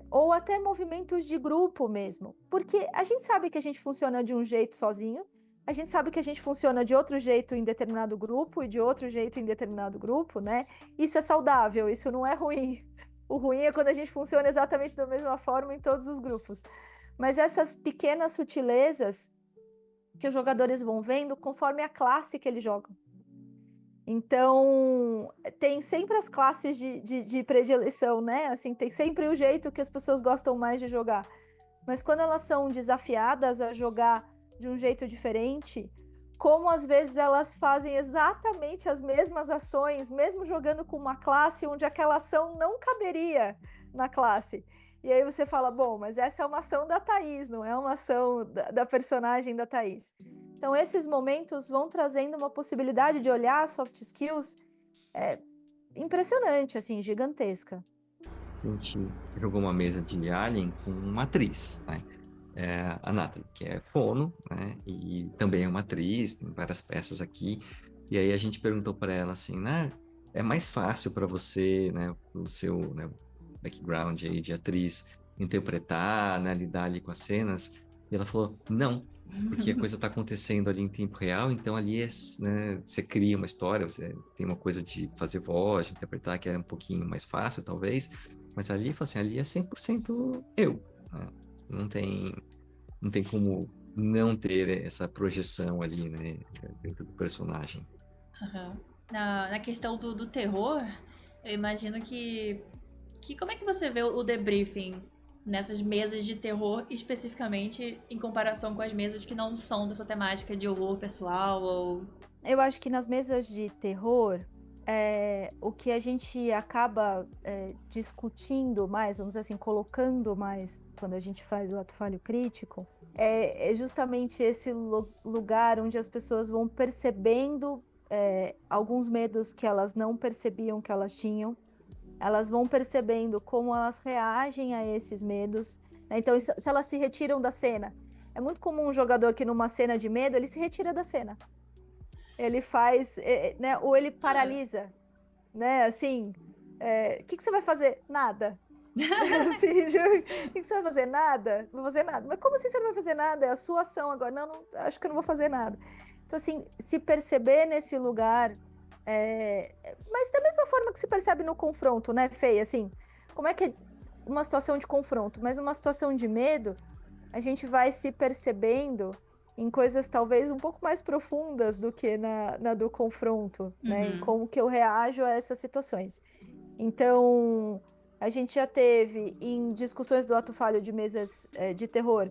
Ou até movimentos de grupo mesmo. Porque a gente sabe que a gente funciona de um jeito sozinho, a gente sabe que a gente funciona de outro jeito em determinado grupo e de outro jeito em determinado grupo, né? Isso é saudável, isso não é ruim. O ruim é quando a gente funciona exatamente da mesma forma em todos os grupos. Mas essas pequenas sutilezas que os jogadores vão vendo conforme a classe que eles jogam. Então, tem sempre as classes de predileção, né? Assim, tem sempre o jeito que as pessoas gostam mais de jogar. Mas quando elas são desafiadas a jogar de um jeito diferente, como às vezes elas fazem exatamente as mesmas ações, mesmo jogando com uma classe onde aquela ação não caberia na classe. E aí você fala, bom, mas essa é uma ação da Thaís, não é uma ação da personagem da Thaís. Então, esses momentos vão trazendo uma possibilidade de olhar soft skills impressionante, assim, gigantesca. A gente jogou uma mesa de Alien com uma atriz, né? A Nathalie, que é fono, né? E também é uma atriz, tem várias peças aqui. E aí a gente perguntou para ela assim, né? É mais fácil para você, né? O seu, né, background aí de atriz interpretar, né? Lidar ali com as cenas. E ela falou, não, porque a coisa está acontecendo ali em tempo real, então ali né, você cria uma história, você tem uma coisa de fazer voz, de interpretar, que é um pouquinho mais fácil, talvez. Mas ali, assim, ali é 100% eu, né? Não tem como não ter essa projeção ali, né, dentro do personagem. Uhum. Na questão do terror, eu imagino que como é que você vê o debriefing nessas mesas de terror, especificamente em comparação com as mesas que não são dessa temática de horror pessoal ou... Eu acho que nas mesas de terror, o que a gente acaba discutindo mais, vamos dizer assim, colocando mais quando a gente faz o ato falho crítico, é justamente esse lugar onde as pessoas vão percebendo alguns medos que elas não percebiam que elas tinham, elas vão percebendo como elas reagem a esses medos, né? Então, se elas se retiram da cena, é muito comum um jogador que numa cena de medo, ele se retira da cena. Ele faz, né? Ou ele paralisa, né? Assim, O que você vai fazer? Nada. Assim, o que você vai fazer? Nada? Não vou fazer nada. Mas como assim você não vai fazer nada? É a sua ação agora. Não, acho que eu não vou fazer nada. Então, assim, se perceber nesse lugar, mas da mesma forma que se percebe no confronto, né, Fê? Assim, como é que é uma situação de confronto, mas uma situação de medo, a gente vai se percebendo em coisas talvez um pouco mais profundas do que na do confronto, né? Em como que eu reajo a essas situações. Então, a gente já teve em discussões do ato falho de mesas de terror,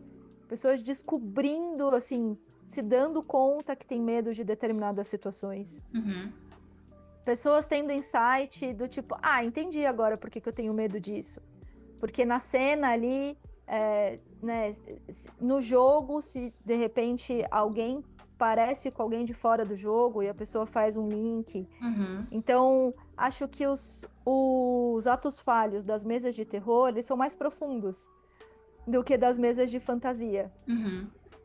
pessoas descobrindo, assim, se dando conta que tem medo de determinadas situações. Pessoas tendo insight do tipo, entendi agora por que eu tenho medo disso. Porque na cena ali, né, no jogo, se de repente alguém parece com alguém de fora do jogo e a pessoa faz um link. Então, acho que os atos falhos das mesas de terror, eles são mais profundos do que das mesas de fantasia.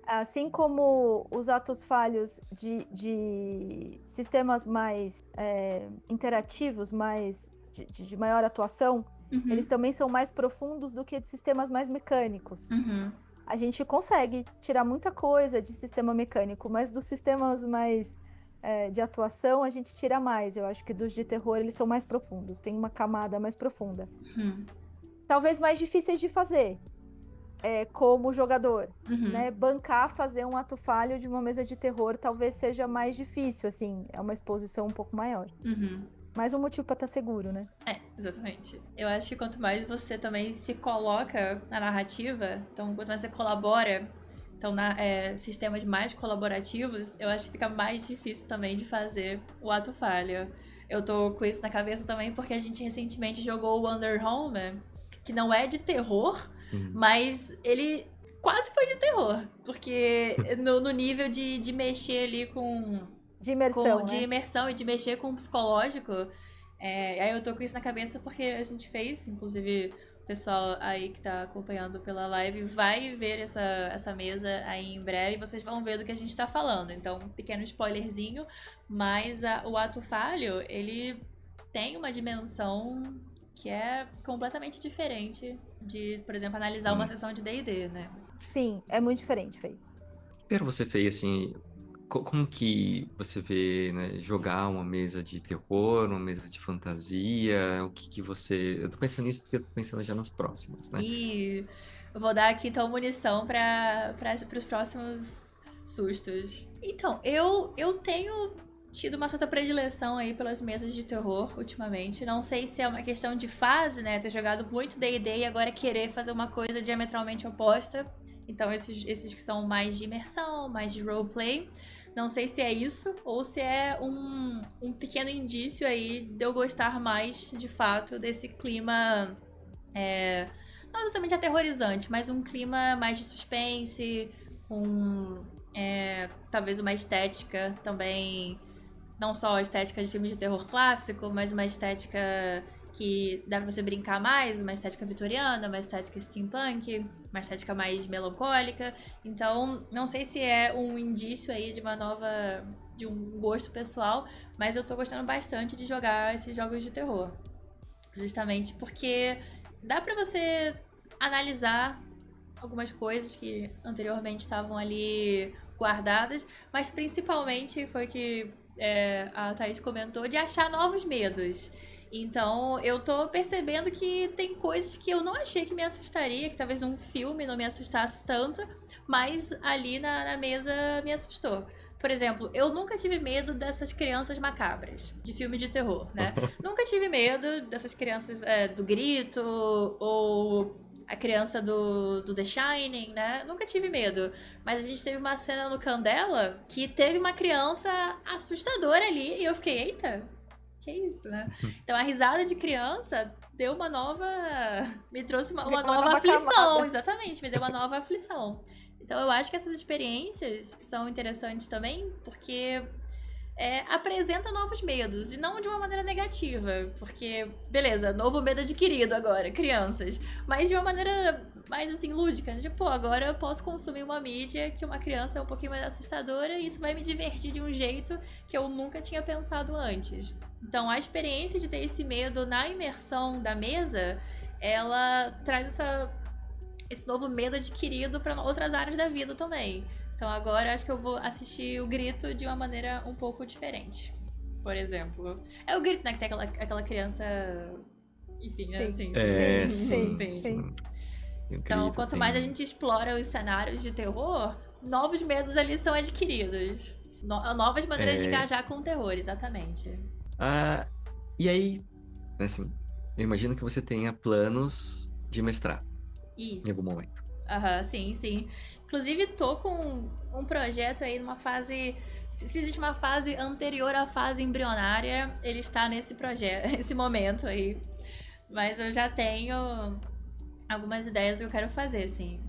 Assim como os atos falhos de sistemas mais interativos, mais de maior atuação, eles também são mais profundos do que de sistemas mais mecânicos. A gente consegue tirar muita coisa de sistema mecânico, mas dos sistemas mais de atuação a gente tira mais. Eu acho que dos de terror eles são mais profundos, tem uma camada mais profunda. Talvez mais difíceis de fazer, como jogador, né? Bancar fazer um ato falho de uma mesa de terror talvez seja mais difícil, assim, é uma exposição um pouco maior. Mais um motivo pra estar seguro, né? Exatamente. Eu acho que quanto mais você também se coloca na narrativa, então quanto mais você colabora, então sistemas mais colaborativos, eu acho que fica mais difícil também de fazer o ato falho. Eu tô com isso na cabeça também porque a gente recentemente jogou o Under Home, que não é de terror, mas ele quase foi de terror, porque no nível de mexer ali com... De imersão, de imersão e de mexer com o psicológico. Aí eu tô com isso na cabeça porque a gente fez, inclusive o pessoal aí que tá acompanhando pela live vai ver essa mesa aí em breve e vocês vão ver do que a gente tá falando. Então, um pequeno spoilerzinho, mas o ato falho, ele tem uma dimensão que é completamente diferente de, por exemplo, analisar uma sessão de D&D, né? Sim, é muito diferente, Fê. Pero você fez, assim, como que você vê, né, jogar uma mesa de terror, uma mesa de fantasia? O que você... Eu tô pensando nisso porque eu tô pensando já nas próximas, né? E eu vou dar aqui, então, munição para os próximos sustos. Então, eu tenho tido uma certa predileção aí pelas mesas de terror ultimamente. Não sei se é uma questão de fase, né? Ter jogado muito D&D e agora querer fazer uma coisa diametralmente oposta. Então, esses que são mais de imersão, mais de roleplay. Não sei se é isso ou se é um pequeno indício aí de eu gostar mais, de fato, desse clima... não exatamente aterrorizante, mas um clima mais de suspense, com talvez uma estética também, não só a estética de filmes de terror clássico, mas uma estética que dá pra você brincar mais, uma estética vitoriana, uma estética steampunk, uma estética mais melancólica. Então, não sei se é um indício aí de um gosto pessoal, mas eu tô gostando bastante de jogar esses jogos de terror. Justamente porque dá pra você analisar algumas coisas que anteriormente estavam ali guardadas, mas principalmente foi que a Thaís comentou, de achar novos medos. Então, eu tô percebendo que tem coisas que eu não achei que me assustaria, que talvez num filme não me assustasse tanto, mas ali na mesa me assustou. Por exemplo, eu nunca tive medo dessas crianças macabras, de filme de terror, né? Nunca tive medo dessas crianças do grito, ou a criança do The Shining, né? Nunca tive medo. Mas a gente teve uma cena no Candela que teve uma criança assustadora ali, e eu fiquei, eita... Que isso, né? Então a risada de criança deu uma nova... Me trouxe uma nova aflição. Camada. Exatamente, me deu uma nova aflição. Então eu acho que essas experiências são interessantes também, porque apresenta novos medos, e não de uma maneira negativa, porque, beleza, novo medo adquirido agora, crianças, mas de uma maneira mais, assim, lúdica, tipo, agora eu posso consumir uma mídia que uma criança é um pouquinho mais assustadora e isso vai me divertir de um jeito que eu nunca tinha pensado antes. Então, a experiência de ter esse medo na imersão da mesa, ela traz esse novo medo adquirido para outras áreas da vida também. Então agora acho que eu vou assistir o Grito de uma maneira um pouco diferente. Por exemplo. É o Grito, né? Que tem aquela criança. Enfim, né? Sim. Sim. Então, quanto mais a gente explora os cenários de terror, novos medos ali são adquiridos. Novas maneiras de engajar com o terror, exatamente. E aí, assim, eu imagino que você tenha planos de mestrar em algum momento. Sim. Inclusive, tô com um projeto aí numa fase. Se existe uma fase anterior à fase embrionária, ele está nesse projeto, nesse momento aí. Mas eu já tenho algumas ideias que eu quero fazer, assim.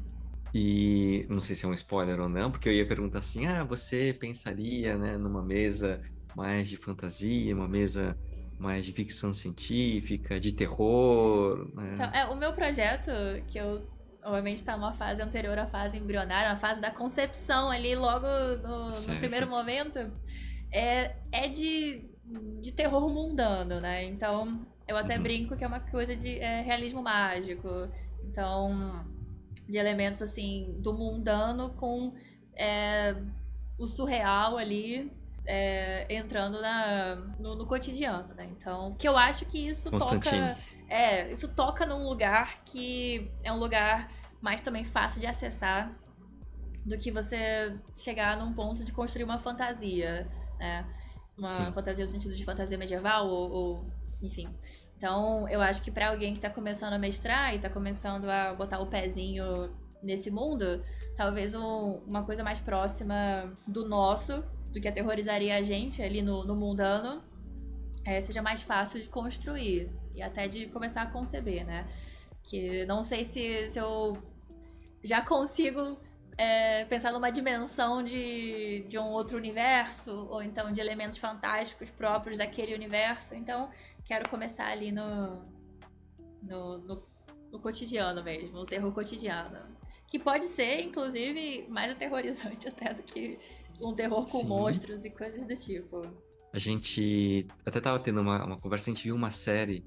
E não sei se é um spoiler ou não, porque eu ia perguntar assim: você pensaria, né, numa mesa mais de fantasia, uma mesa mais de ficção científica, de terror, né? Então, o meu projeto, que eu obviamente está numa fase anterior à fase embrionária, uma fase da concepção ali, logo no primeiro momento, é de terror mundano, né? Então, eu até brinco que é uma coisa de realismo mágico. Então, de elementos, assim, do mundano com o surreal ali, entrando no cotidiano, né? Então, que eu acho que isso Constantine. isso toca num lugar que é um lugar mais também fácil de acessar do que você chegar num ponto de construir uma fantasia, né? Uma fantasia no sentido de fantasia medieval ou enfim. Então, eu acho que pra alguém que tá começando a mestrar e tá começando a botar o pezinho nesse mundo, talvez uma coisa mais próxima do nosso, do que aterrorizaria a gente ali no mundano, seja mais fácil de construir e até de começar a conceber, né? Que não sei se eu já consigo pensar numa dimensão de um outro universo, ou então de elementos fantásticos próprios daquele universo. Então, quero começar ali no cotidiano mesmo, no terror cotidiano. Que pode ser, inclusive, mais aterrorizante até do que um terror com monstros e coisas do tipo. A gente até tava tendo uma conversa, a gente viu uma série,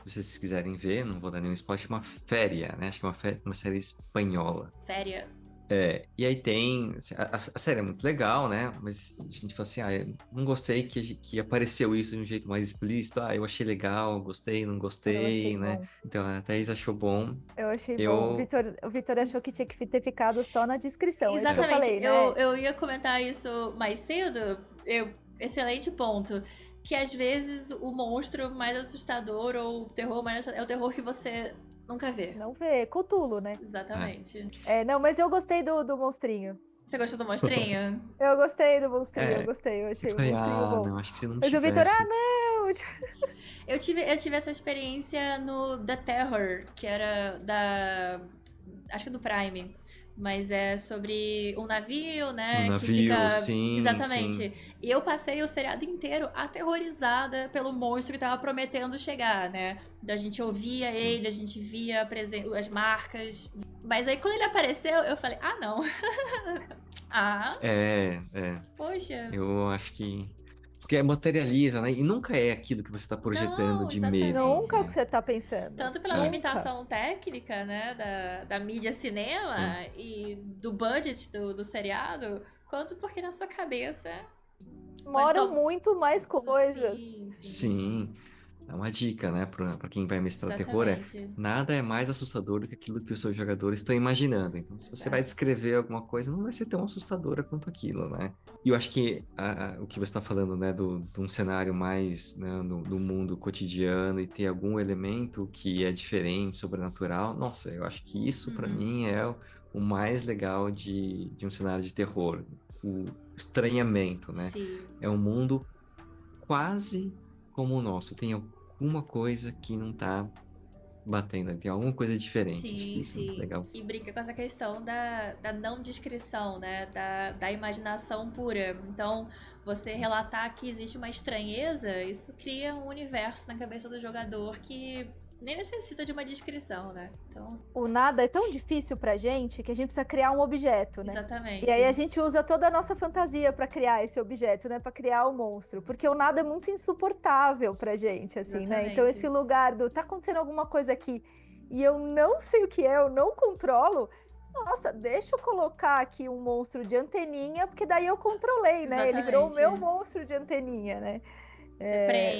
se vocês quiserem ver, não vou dar nenhum spoiler, chama Féria, né? Acho que é uma série espanhola. Féria. E aí tem... A série é muito legal, né? Mas a gente fala assim, eu não gostei que apareceu isso de um jeito mais explícito. Eu achei legal, gostei, não gostei, né? Bom. Então a Thaís achou bom. Eu achei bom. O Vitor achou que tinha que ter ficado só na descrição. Exatamente. Isso que eu falei, né? Eu ia comentar isso mais cedo. Excelente ponto. Que às vezes o monstro mais assustador ou o terror mais assustador é o terror que você nunca vê. Não vê. Cthulhu, né? Exatamente. Não, mas eu gostei do monstrinho. Você gostou do monstrinho? Eu gostei do monstrinho, eu gostei. Eu achei o monstrinho bom. Não, acho que você não Mas o Vitor, não! Eu tive essa experiência no The Terror, que era acho que do Prime. Mas é sobre um navio, né? Um que fica. sim. Exatamente. Sim. E eu passei o seriado inteiro aterrorizada pelo monstro que tava prometendo chegar, né? A gente ouvia ele, a gente via as marcas. Mas aí quando ele apareceu, eu falei, não. Poxa. Eu acho que... Porque materializa, né? E nunca é aquilo que você tá projetando de medo. Nunca é o que você tá pensando. Tanto pela limitação técnica, né? Da mídia cinema e do budget do seriado, quanto porque na sua cabeça... Moram muito mais coisas. Sim. É uma dica, né, pra quem vai mestrar terror, nada é mais assustador do que aquilo que os seus jogadores estão imaginando. Então, se você vai descrever alguma coisa, não vai ser tão assustadora quanto aquilo, né? E eu acho que o que você está falando, né, de um cenário mais, né, do mundo cotidiano e ter algum elemento que é diferente, sobrenatural, nossa, eu acho que isso, pra mim, é o mais legal de um cenário de terror. O estranhamento, né? Sim. É um mundo quase como o nosso. Tem alguma coisa que não tá batendo, tem alguma coisa diferente. Acho que Sim, isso é muito sim. legal. E brinca com essa questão da não descrição, né? Da imaginação pura. Então, você relatar que existe uma estranheza, isso cria um universo na cabeça do jogador que nem necessita de uma descrição, né? Então, O nada é tão difícil pra gente que a gente precisa criar um objeto, né? E aí a exatamente. gente usa toda a nossa fantasia pra criar esse objeto, né? Pra criar o monstro, porque o nada é muito insuportável pra gente, assim, né? Então esse Exatamente. lugar do tá acontecendo alguma coisa aqui e eu não sei o que é, eu não controlo. Nossa, deixa eu colocar aqui um monstro de anteninha, porque daí eu controlei, né? Ele virou o meu Exatamente. monstro de anteninha, né? Você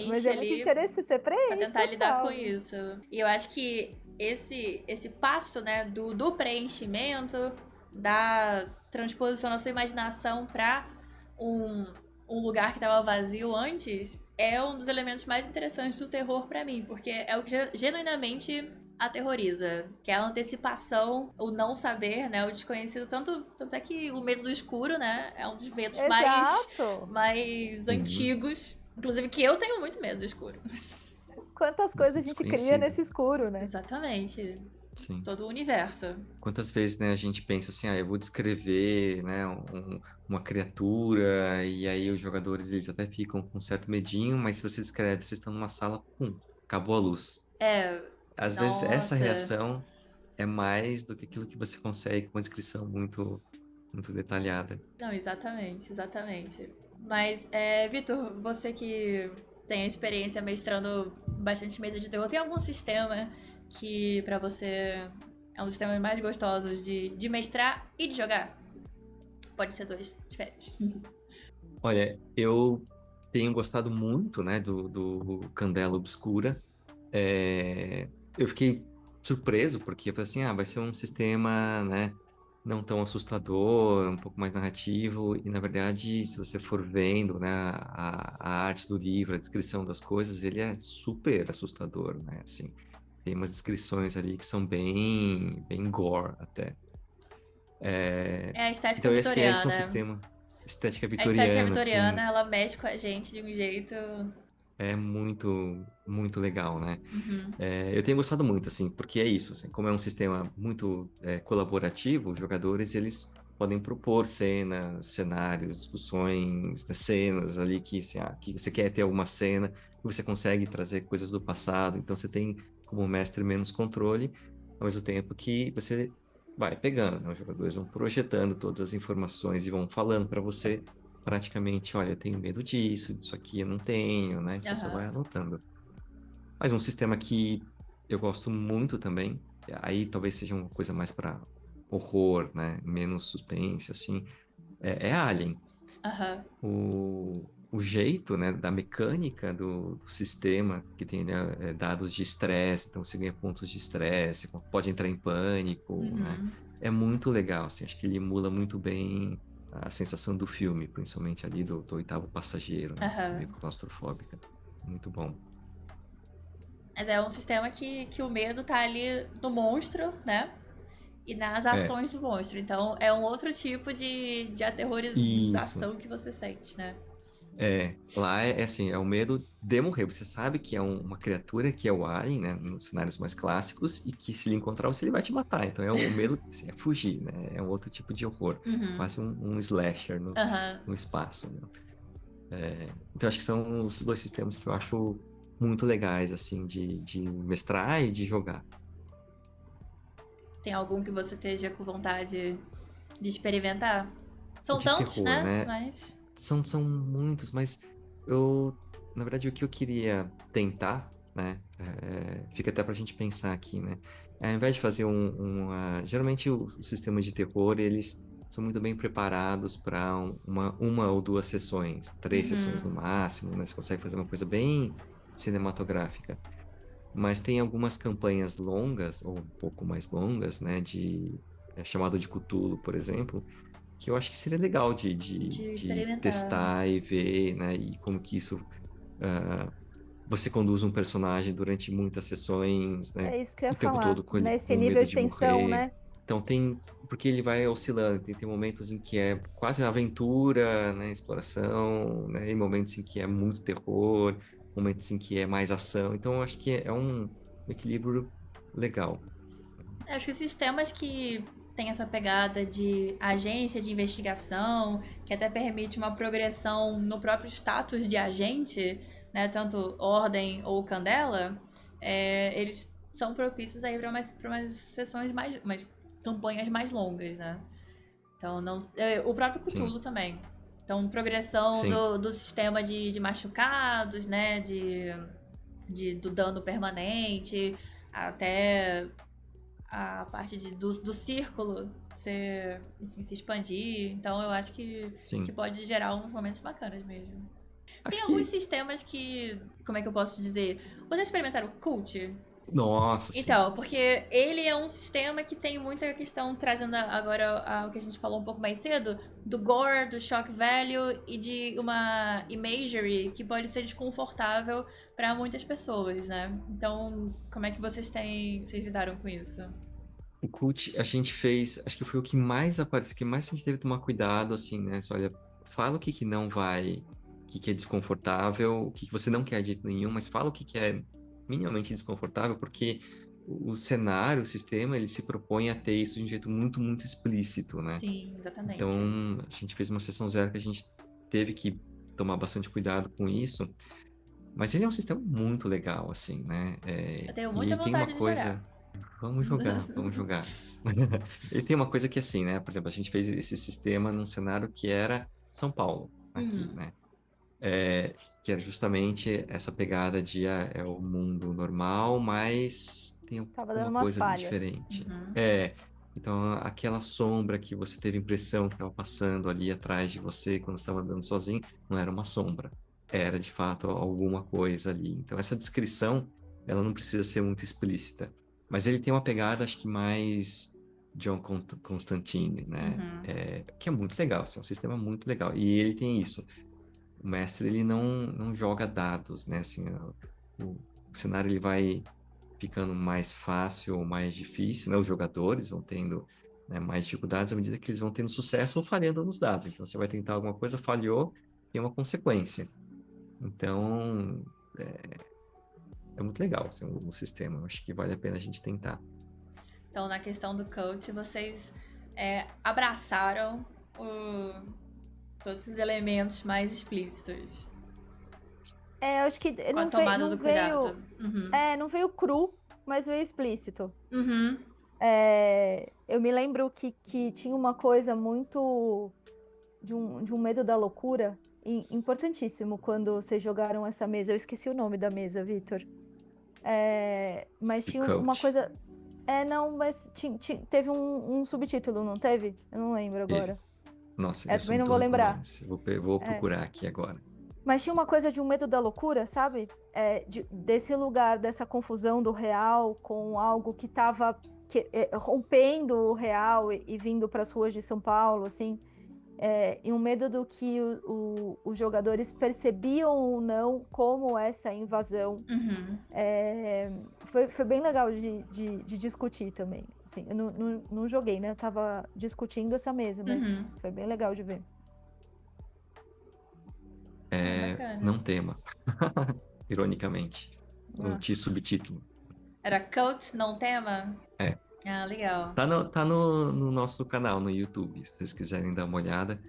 Mas preenche é muito ali interessante, você pra preenche tentar lidar com total, né? isso. E eu acho que esse passo, né, do preenchimento, da transposição da sua imaginação pra um, um lugar que estava vazio antes, é um dos elementos mais interessantes do terror pra mim, porque é o que genuinamente aterroriza, que é a antecipação, o não saber, né, o desconhecido, tanto é que o medo do escuro, né, é um dos medos Exato. mais Sim, antigos, inclusive que eu tenho muito medo do escuro. Quantas coisas a gente cria desconhecido. nesse escuro, né? Exatamente. Sim. Todo o universo. Quantas vezes, né, a gente pensa assim, eu vou descrever, né, uma criatura, e aí os jogadores, eles até ficam com um certo medinho, mas se você descreve, vocês estão numa sala, pum, acabou a luz. É, Às vezes essa nossa. reação é mais do que aquilo que você consegue com uma descrição muito detalhada. Não, exatamente, exatamente. Mas, Vitor, você que tem a experiência mestrando bastante mesa de terror, tem algum sistema que pra você é um dos sistemas mais gostosos de mestrar e de jogar? Pode ser dois diferentes. Olha, eu tenho gostado muito, né, do Candela Obscura. Eu fiquei surpreso, porque eu falei assim, vai ser um sistema, né, não tão assustador, um pouco mais narrativo, e na verdade, se você for vendo, né, a arte do livro, a descrição das coisas, ele é super assustador, né, assim, tem umas descrições ali que são bem gore até. É, É a estética então, esse é um vitoriana. sistema estética A estética vitoriana, vitoriana, assim, ela mexe com a gente de um jeito. é muito legal, né? Uhum. Eu tenho gostado muito, assim, porque é isso, assim, como é um sistema muito colaborativo, os jogadores, eles podem propor cenas, cenários, discussões, né, cenas ali que, assim, que você quer ter alguma cena, que você consegue trazer coisas do passado, então você tem, como mestre, menos controle, ao mesmo tempo que você vai pegando, né? Os jogadores vão projetando todas as informações e vão falando para você, praticamente, olha, eu tenho medo disso aqui eu não tenho, né? Você só vai Aham. anotando. Mas um sistema que eu gosto muito também, aí talvez seja uma coisa mais para horror, né? Menos suspense, assim, é Alien. Aham. O jeito, né, da mecânica do sistema, que tem, né, dados de estresse, então você ganha pontos de estresse, pode entrar em pânico, né? Uhum. É muito legal, assim, acho que ele emula muito bem a sensação do filme, principalmente ali do oitavo passageiro, né? Coisa Aham. meio claustrofóbica. Muito bom. Mas é um sistema que o medo tá ali no monstro, né? E nas É, ações do monstro. Então é um outro tipo de isso. aterrorização que você sente, né? Lá é assim, é o medo de morrer. Você sabe que é uma criatura que é o alien, né, nos cenários mais clássicos, e que se ele encontrar você, ele vai te matar. Então o medo assim, é fugir, né? É um outro tipo de horror, Uhum. quase um slasher Aham. no espaço, né? Então acho que são os dois sistemas que eu acho muito legais, assim, de mestrar e de jogar. Tem algum que você esteja com vontade de experimentar? São De tantos, terror, né? né? Mas. São muitos, mas na verdade, o que eu queria tentar, né? Fica até pra gente pensar aqui, né? Ao invés de fazer geralmente os sistemas de terror, eles são muito bem preparados para uma ou duas sessões, três sessões Uhum. no máximo, né? Você consegue fazer uma coisa bem cinematográfica. Mas tem algumas campanhas longas, ou um pouco mais longas, né? Chamado de Cthulhu, por exemplo, que eu acho que seria legal De de experimentar. testar e ver, né? E como que isso ah, você conduz um personagem durante muitas sessões, né? É isso que eu ia O tempo falar. todo com Nesse nível medo de de tensão, morrer. né? Então porque ele vai oscilando, tem momentos em que é quase aventura, né? Exploração, né? E momentos em que é muito terror, momentos em que é mais ação. Então eu acho que é um equilíbrio legal. Acho que sistemas que tem essa pegada de agência de investigação, que até permite uma progressão no próprio status de agente, né? Tanto Ordem ou Candela, eles são propícios aí para umas sessões mais, umas campanhas mais longas, né? Então, não, o próprio Sim, Cthulhu também. Então, progressão sim, do sistema de machucados, né? Do dano permanente, até a parte do círculo enfim, se expandir. Então, eu acho que sim. pode gerar uns momentos bacanas mesmo. Tem Acho alguns que, sistemas que, como é que eu posso dizer? Vocês experimentaram o Cult? nossa, sim, Então, porque ele é um sistema que tem muita questão, trazendo agora o que a gente falou um pouco mais cedo, do gore, do shock value e de uma imagery que pode ser desconfortável para muitas pessoas, né? Então, como é que vocês lidaram com isso? o Cult a gente fez, acho que foi o que mais apareceu, o que mais a gente teve que tomar cuidado, assim, né? Olha, fala o que que não vai, o que que é desconfortável, o que que você não quer de jeito nenhum, mas fala o que que é minimamente desconfortável, porque o cenário, o sistema, ele se propõe a ter isso de um jeito muito, muito explícito, né? Sim, exatamente. Então, a gente fez uma sessão zero que a gente teve que tomar bastante cuidado com isso, mas ele é um sistema muito legal, assim, né? Eu tenho E muita ele tem uma vontade de jogar. coisa. Vamos jogar, vamos jogar. Ele tem uma coisa que, assim, né? Por exemplo, a gente fez esse sistema num cenário que era São Paulo, aqui, Uhum. né? Que era justamente essa pegada de é o mundo normal, mas tem Tava dando alguma umas coisa ali falhas. diferente. Uhum. Então aquela sombra que você teve a impressão que estava passando ali atrás de você quando estava andando sozinho, não era uma sombra, era de fato alguma coisa ali. Então essa descrição, ela não precisa ser muito explícita, mas ele tem uma pegada, acho que mais Constantine, né? Uhum. Que é muito legal, assim, é um sistema muito legal. E ele tem isso. O mestre, ele não joga dados, né? Assim, o cenário ele vai ficando mais fácil ou mais difícil, né? Os jogadores vão tendo, né, mais dificuldades à medida que eles vão tendo sucesso ou falhando nos dados. Então, você vai tentar alguma coisa, falhou, tem uma consequência. Então, é muito legal, assim, o sistema. Eu acho que vale a pena a gente tentar. Então, na questão do coach, vocês abraçaram todos esses elementos mais explícitos. Eu acho que Com a não veio, tomada não do veio, cuidado. Uhum. não veio cru, mas veio explícito. Uhum. Eu me lembro que tinha uma coisa muito de um medo da loucura importantíssimo quando vocês jogaram essa mesa. Eu esqueci o nome da mesa, Vitor. Mas The tinha uma Coach, coisa. Não, mas teve um subtítulo, não teve? Eu não lembro teve. agora. Nossa, eu sou Também não muito vou ruim com lembrar. nomes. Eu vou procurar aqui agora. Mas tinha uma coisa de um medo da loucura, sabe? Desse lugar, dessa confusão do real com algo que estava rompendo o real e vindo para as ruas de São Paulo, assim. E um medo do que os jogadores percebiam ou não como essa invasão. Uhum. Foi bem legal de discutir também. Assim, eu não joguei, né? Eu tava discutindo essa mesa, mas Uhum. foi bem legal de ver. Bacana. Não tema, ironicamente. O Ah. subtítulo. Era coach, não tema? É. Ah, legal. Tá no nosso canal no YouTube, se vocês quiserem dar uma olhada.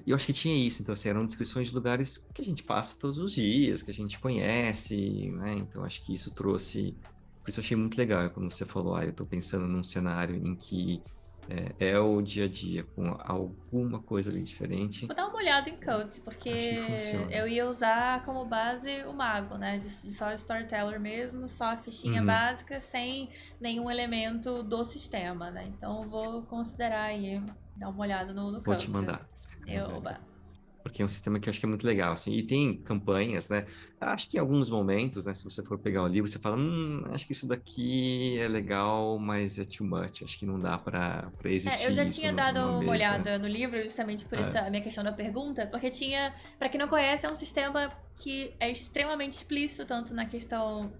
E eu acho que tinha isso, então assim, eram descrições de lugares que a gente passa todos os dias, que a gente conhece, né? Então acho que isso trouxe. Por isso eu achei muito legal quando você falou, eu tô pensando num cenário em que é o dia a dia, com alguma coisa ali diferente. Vou dar uma olhada em coach, Acho que porque funciona. eu ia usar como base o mago, né? De só storyteller mesmo, só a fichinha Uhum. básica, sem nenhum elemento do sistema, né? Então eu vou considerar aí, dar uma olhada no Vou te coach. mandar. Oba. Porque é um sistema que eu acho que é muito legal, assim, e tem campanhas, né? Acho que em alguns momentos, né, se você for pegar o livro, você fala, acho que isso daqui é legal, mas é too much, acho que não dá para Eu já existir isso tinha dado numa uma mesa. olhada no livro, justamente por É, essa minha questão da pergunta, porque tinha, pra quem não conhece, é um sistema que é extremamente explícito, tanto na questão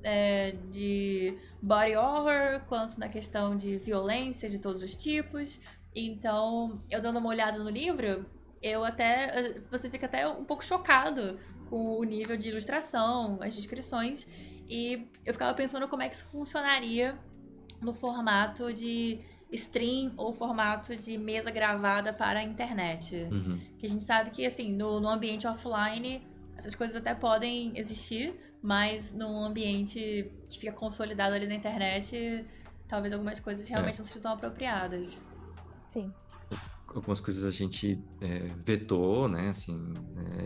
de body horror, quanto na questão de violência de todos os tipos. Então, eu dando uma olhada no livro, você fica até um pouco chocado com o nível de ilustração, as descrições. E eu ficava pensando como é que isso funcionaria no formato de stream ou formato de mesa gravada para a internet. Uhum. Que a gente sabe que, assim, no ambiente offline, essas coisas até podem existir, mas num ambiente que fica consolidado ali na internet, talvez algumas coisas realmente não sejam tão apropriadas. Sim. Algumas coisas a gente vetou, né, assim,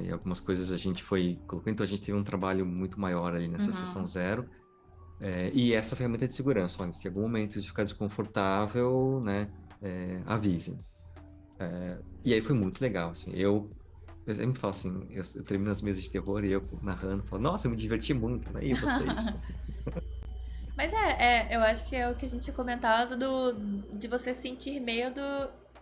e algumas coisas a gente foi colocando, então a gente teve um trabalho muito maior ali nessa sessão zero, e essa ferramenta de segurança, olha, se em algum momento isso ficar desconfortável, né, avise. E aí foi muito legal, assim, eu sempre falo assim, eu termino as mesas de terror e eu narrando, falo, nossa, eu me diverti muito, né, e vocês? Mas eu acho que é o que a gente tinha comentado de você sentir medo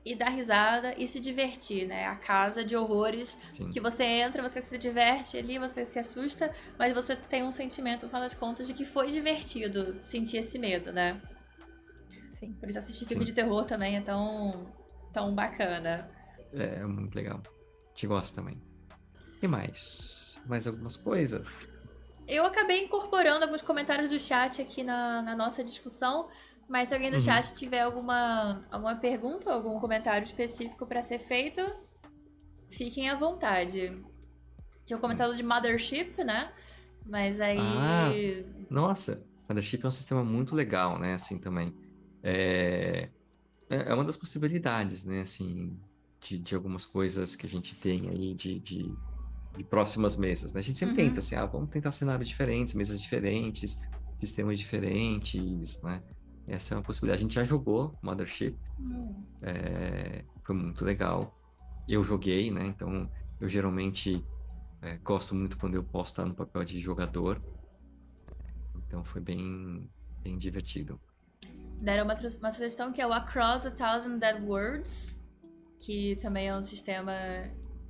e dar risada e se divertir, né? A casa de horrores Sim. que você entra, você se diverte ali, você se assusta, mas você tem um sentimento, no final das contas, de que foi divertido sentir esse medo, né? Sim. Por isso assistir filme Sim. de terror também é tão bacana. É muito legal. Te gosto também. E mais? Mais algumas coisas? Eu acabei incorporando alguns comentários do chat aqui na nossa discussão, mas se alguém do chat tiver alguma pergunta, algum comentário específico para ser feito, fiquem à vontade. Tinha comentado de Mothership, né? Mas aí. Nossa, Mothership é um sistema muito legal, né? Assim também. É uma das possibilidades, né? Assim, de algumas coisas que a gente tem aí de próximas mesas, né? A gente sempre tenta, assim, vamos tentar cenários diferentes, mesas diferentes, sistemas diferentes, né? Essa é uma possibilidade. A gente já jogou Mothership, foi muito legal. Eu joguei, né? Então, eu geralmente gosto muito quando eu posso estar no papel de jogador. Então, foi bem divertido. Deram uma sugestão que é o Across a Thousand Dead Words, que também é um sistema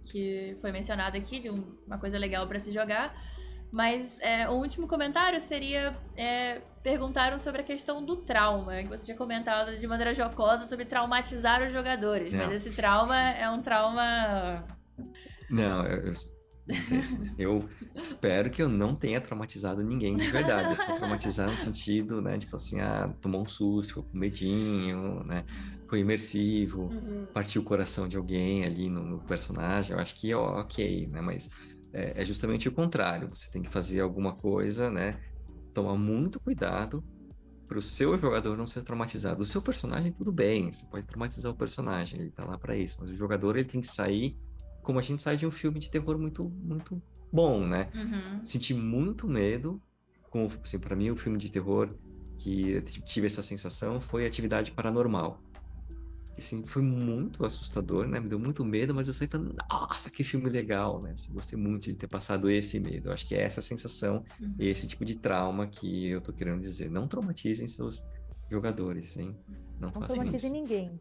que foi mencionado aqui, de uma coisa legal para se jogar. Mas o último comentário seria perguntaram sobre a questão do trauma, que você tinha comentado de maneira jocosa sobre traumatizar os jogadores. Não. Mas esse trauma é um trauma... Não, eu não sei, assim, eu espero que eu não tenha traumatizado ninguém de verdade. Eu só traumatizar no sentido, né, tipo assim, tomou um susto, ficou com medinho, né, foi imersivo, partiu o coração de alguém ali no personagem. Eu acho que é ok, né, mas é justamente o contrário. Você tem que fazer alguma coisa, né, tomar muito cuidado para o seu jogador não ser traumatizado. O seu personagem, tudo bem, você pode traumatizar o personagem, ele tá lá para isso, mas o jogador, ele tem que sair como a gente sai de um filme de terror muito, muito bom, né? Senti muito medo, como, assim, para mim, o filme de terror que eu tive essa sensação foi Atividade Paranormal. Assim, foi muito assustador, né? Me deu muito medo, mas eu sempre falei, nossa, que filme legal, né? Assim, gostei muito de ter passado esse medo. Eu acho que é essa sensação, esse tipo de trauma que eu tô querendo dizer. Não traumatizem seus jogadores, hein? Não Não façam traumatize isso. ninguém.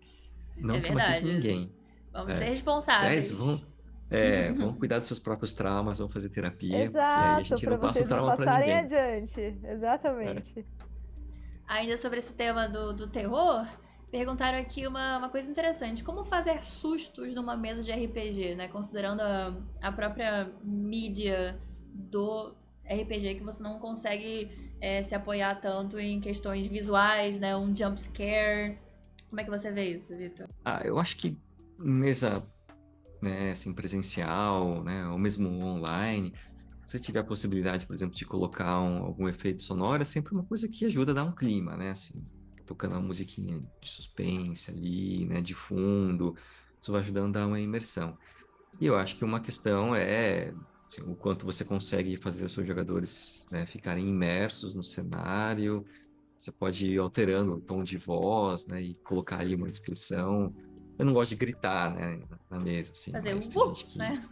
Não É traumatizem verdade. ninguém. Vamos ser Aliás, responsáveis. vão cuidar dos seus próprios traumas, vão fazer terapia, porque aí a Exato, gente para não passa o vocês não trauma para passarem ninguém. adiante. Exatamente. Ainda sobre esse tema do terror, perguntaram aqui uma coisa interessante. Como fazer sustos numa mesa de RPG, né? Considerando a própria mídia do RPG, que você não consegue se apoiar tanto em questões visuais, né? Um jump scare. Como é que você vê isso, Vitor? Eu acho que mesa, né, assim, presencial, né, ou mesmo online, se você tiver a possibilidade, por exemplo, de colocar algum efeito sonoro, é sempre uma coisa que ajuda a dar um clima, né, assim, tocando uma musiquinha de suspense ali, né, de fundo, isso vai ajudando a dar uma imersão. E eu acho que uma questão é assim, o quanto você consegue fazer os seus jogadores, né, ficarem imersos no cenário. Você pode ir alterando o tom de voz, né, e colocar ali uma descrição. Eu não gosto de gritar, né, na mesa, assim, Fazer mas tem gente que né?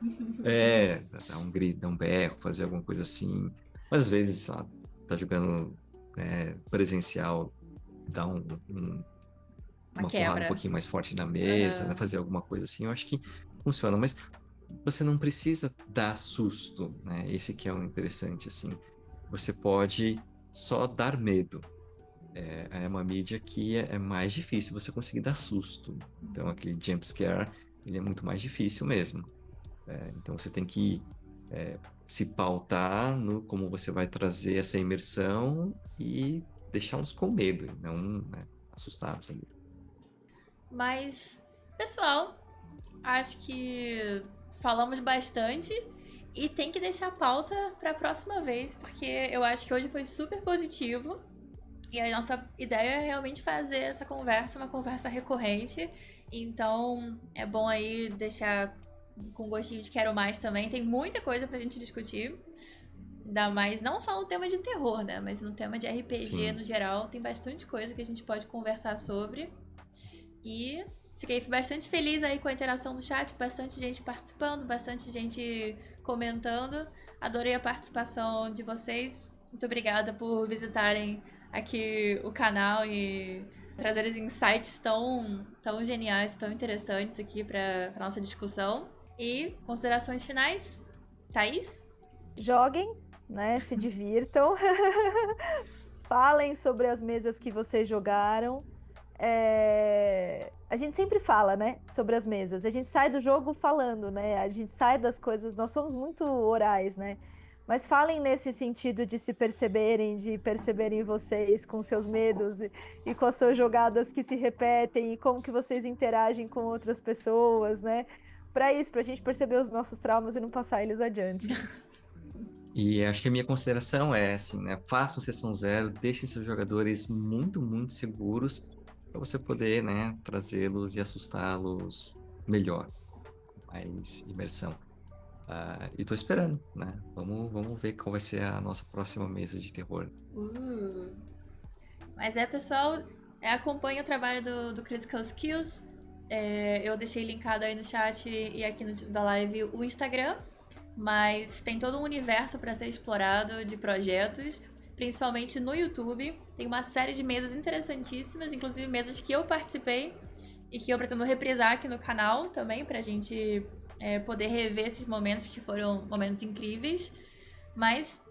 dar um grito, dar um berro, fazer alguma coisa assim. Mas às vezes, sei lá, tá jogando, né, presencial, dar Uma uma porrada um quebra. pouquinho mais forte na mesa, né, Uhum. fazer alguma coisa assim, eu acho que funciona. Mas você não precisa dar susto, né? Esse que é o interessante, assim. Você pode só dar medo. É uma mídia que é mais difícil você conseguir dar susto. Então, aquele jump scare, ele é muito mais difícil mesmo. Então, você tem que se pautar no como você vai trazer essa imersão e deixá-los com medo, e não, né, assustados ali. Mas, pessoal, acho que falamos bastante e tem que deixar a pauta para a próxima vez, porque eu acho que hoje foi super positivo e a nossa ideia é realmente fazer essa conversa uma conversa recorrente. Então, é bom aí deixar com gostinho de quero mais também. Tem muita coisa pra gente discutir. Ainda mais, não só no tema de terror, né? Mas no tema de RPG Sim. no geral. Tem bastante coisa que a gente pode conversar sobre. E fiquei bastante feliz aí com a interação do chat. Bastante gente participando, bastante gente comentando. Adorei a participação de vocês. Muito obrigada por visitarem aqui o canal e trazer os insights tão geniais, tão interessantes aqui para nossa discussão. E considerações finais, Thaís? Joguem, né? Se divirtam. Falem sobre as mesas que vocês jogaram. A gente sempre fala, né, sobre as mesas. A gente sai do jogo falando, né? A gente sai das coisas. Nós somos muito orais, né? Mas falem nesse sentido de se perceberem, de perceberem vocês com seus medos e com as suas jogadas que se repetem e como que vocês interagem com outras pessoas, né? Para isso, para a gente perceber os nossos traumas e não passar eles adiante. E acho que a minha consideração é assim, né? Façam sessão zero, deixem seus jogadores muito, muito seguros para você poder, né, trazê-los e assustá-los melhor, com mais imersão. E tô esperando, né? Vamos ver qual vai ser a nossa próxima mesa de terror. Mas pessoal, acompanhe o trabalho do Critical Skills. Eu deixei linkado aí no chat e aqui no título da live o Instagram. Mas tem todo um universo para ser explorado de projetos, principalmente no YouTube. Tem uma série de mesas interessantíssimas, inclusive mesas que eu participei e que eu pretendo reprisar aqui no canal também, pra gente poder rever esses momentos que foram momentos incríveis. Mas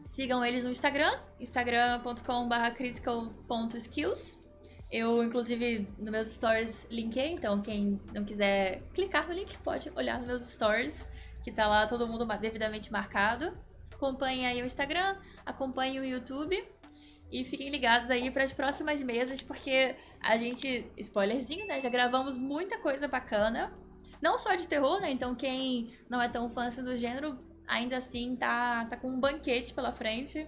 sigam eles no Instagram, instagram.com/critical.skills. Eu, inclusive, nos meus stories linkei, então quem não quiser clicar no link pode olhar nos meus stories, que tá lá todo mundo devidamente marcado. Acompanhem aí o Instagram, acompanhem o YouTube e fiquem ligados aí para as próximas mesas, porque a gente, spoilerzinho, né, já gravamos muita coisa bacana, não só de terror, né, então quem não é tão fã assim do gênero, ainda assim tá com um banquete pela frente,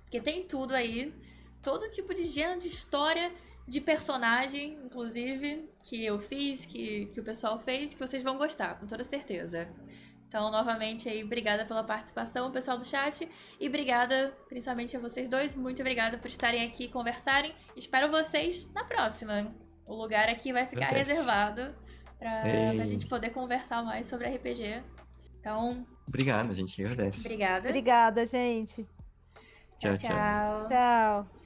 porque tem tudo aí, todo tipo de gênero, de história, de personagem, inclusive, que eu fiz, que o pessoal fez, que vocês vão gostar, com toda certeza. Então, novamente, aí, obrigada pela participação, pessoal do chat, e obrigada, principalmente a vocês dois, muito obrigada por estarem aqui e conversarem. Espero vocês na próxima. O lugar aqui vai ficar reservado pra gente poder conversar mais sobre RPG. Então... Obrigado, a gente agradece. Obrigada. Obrigada, gente. Tchau, tchau. Tchau.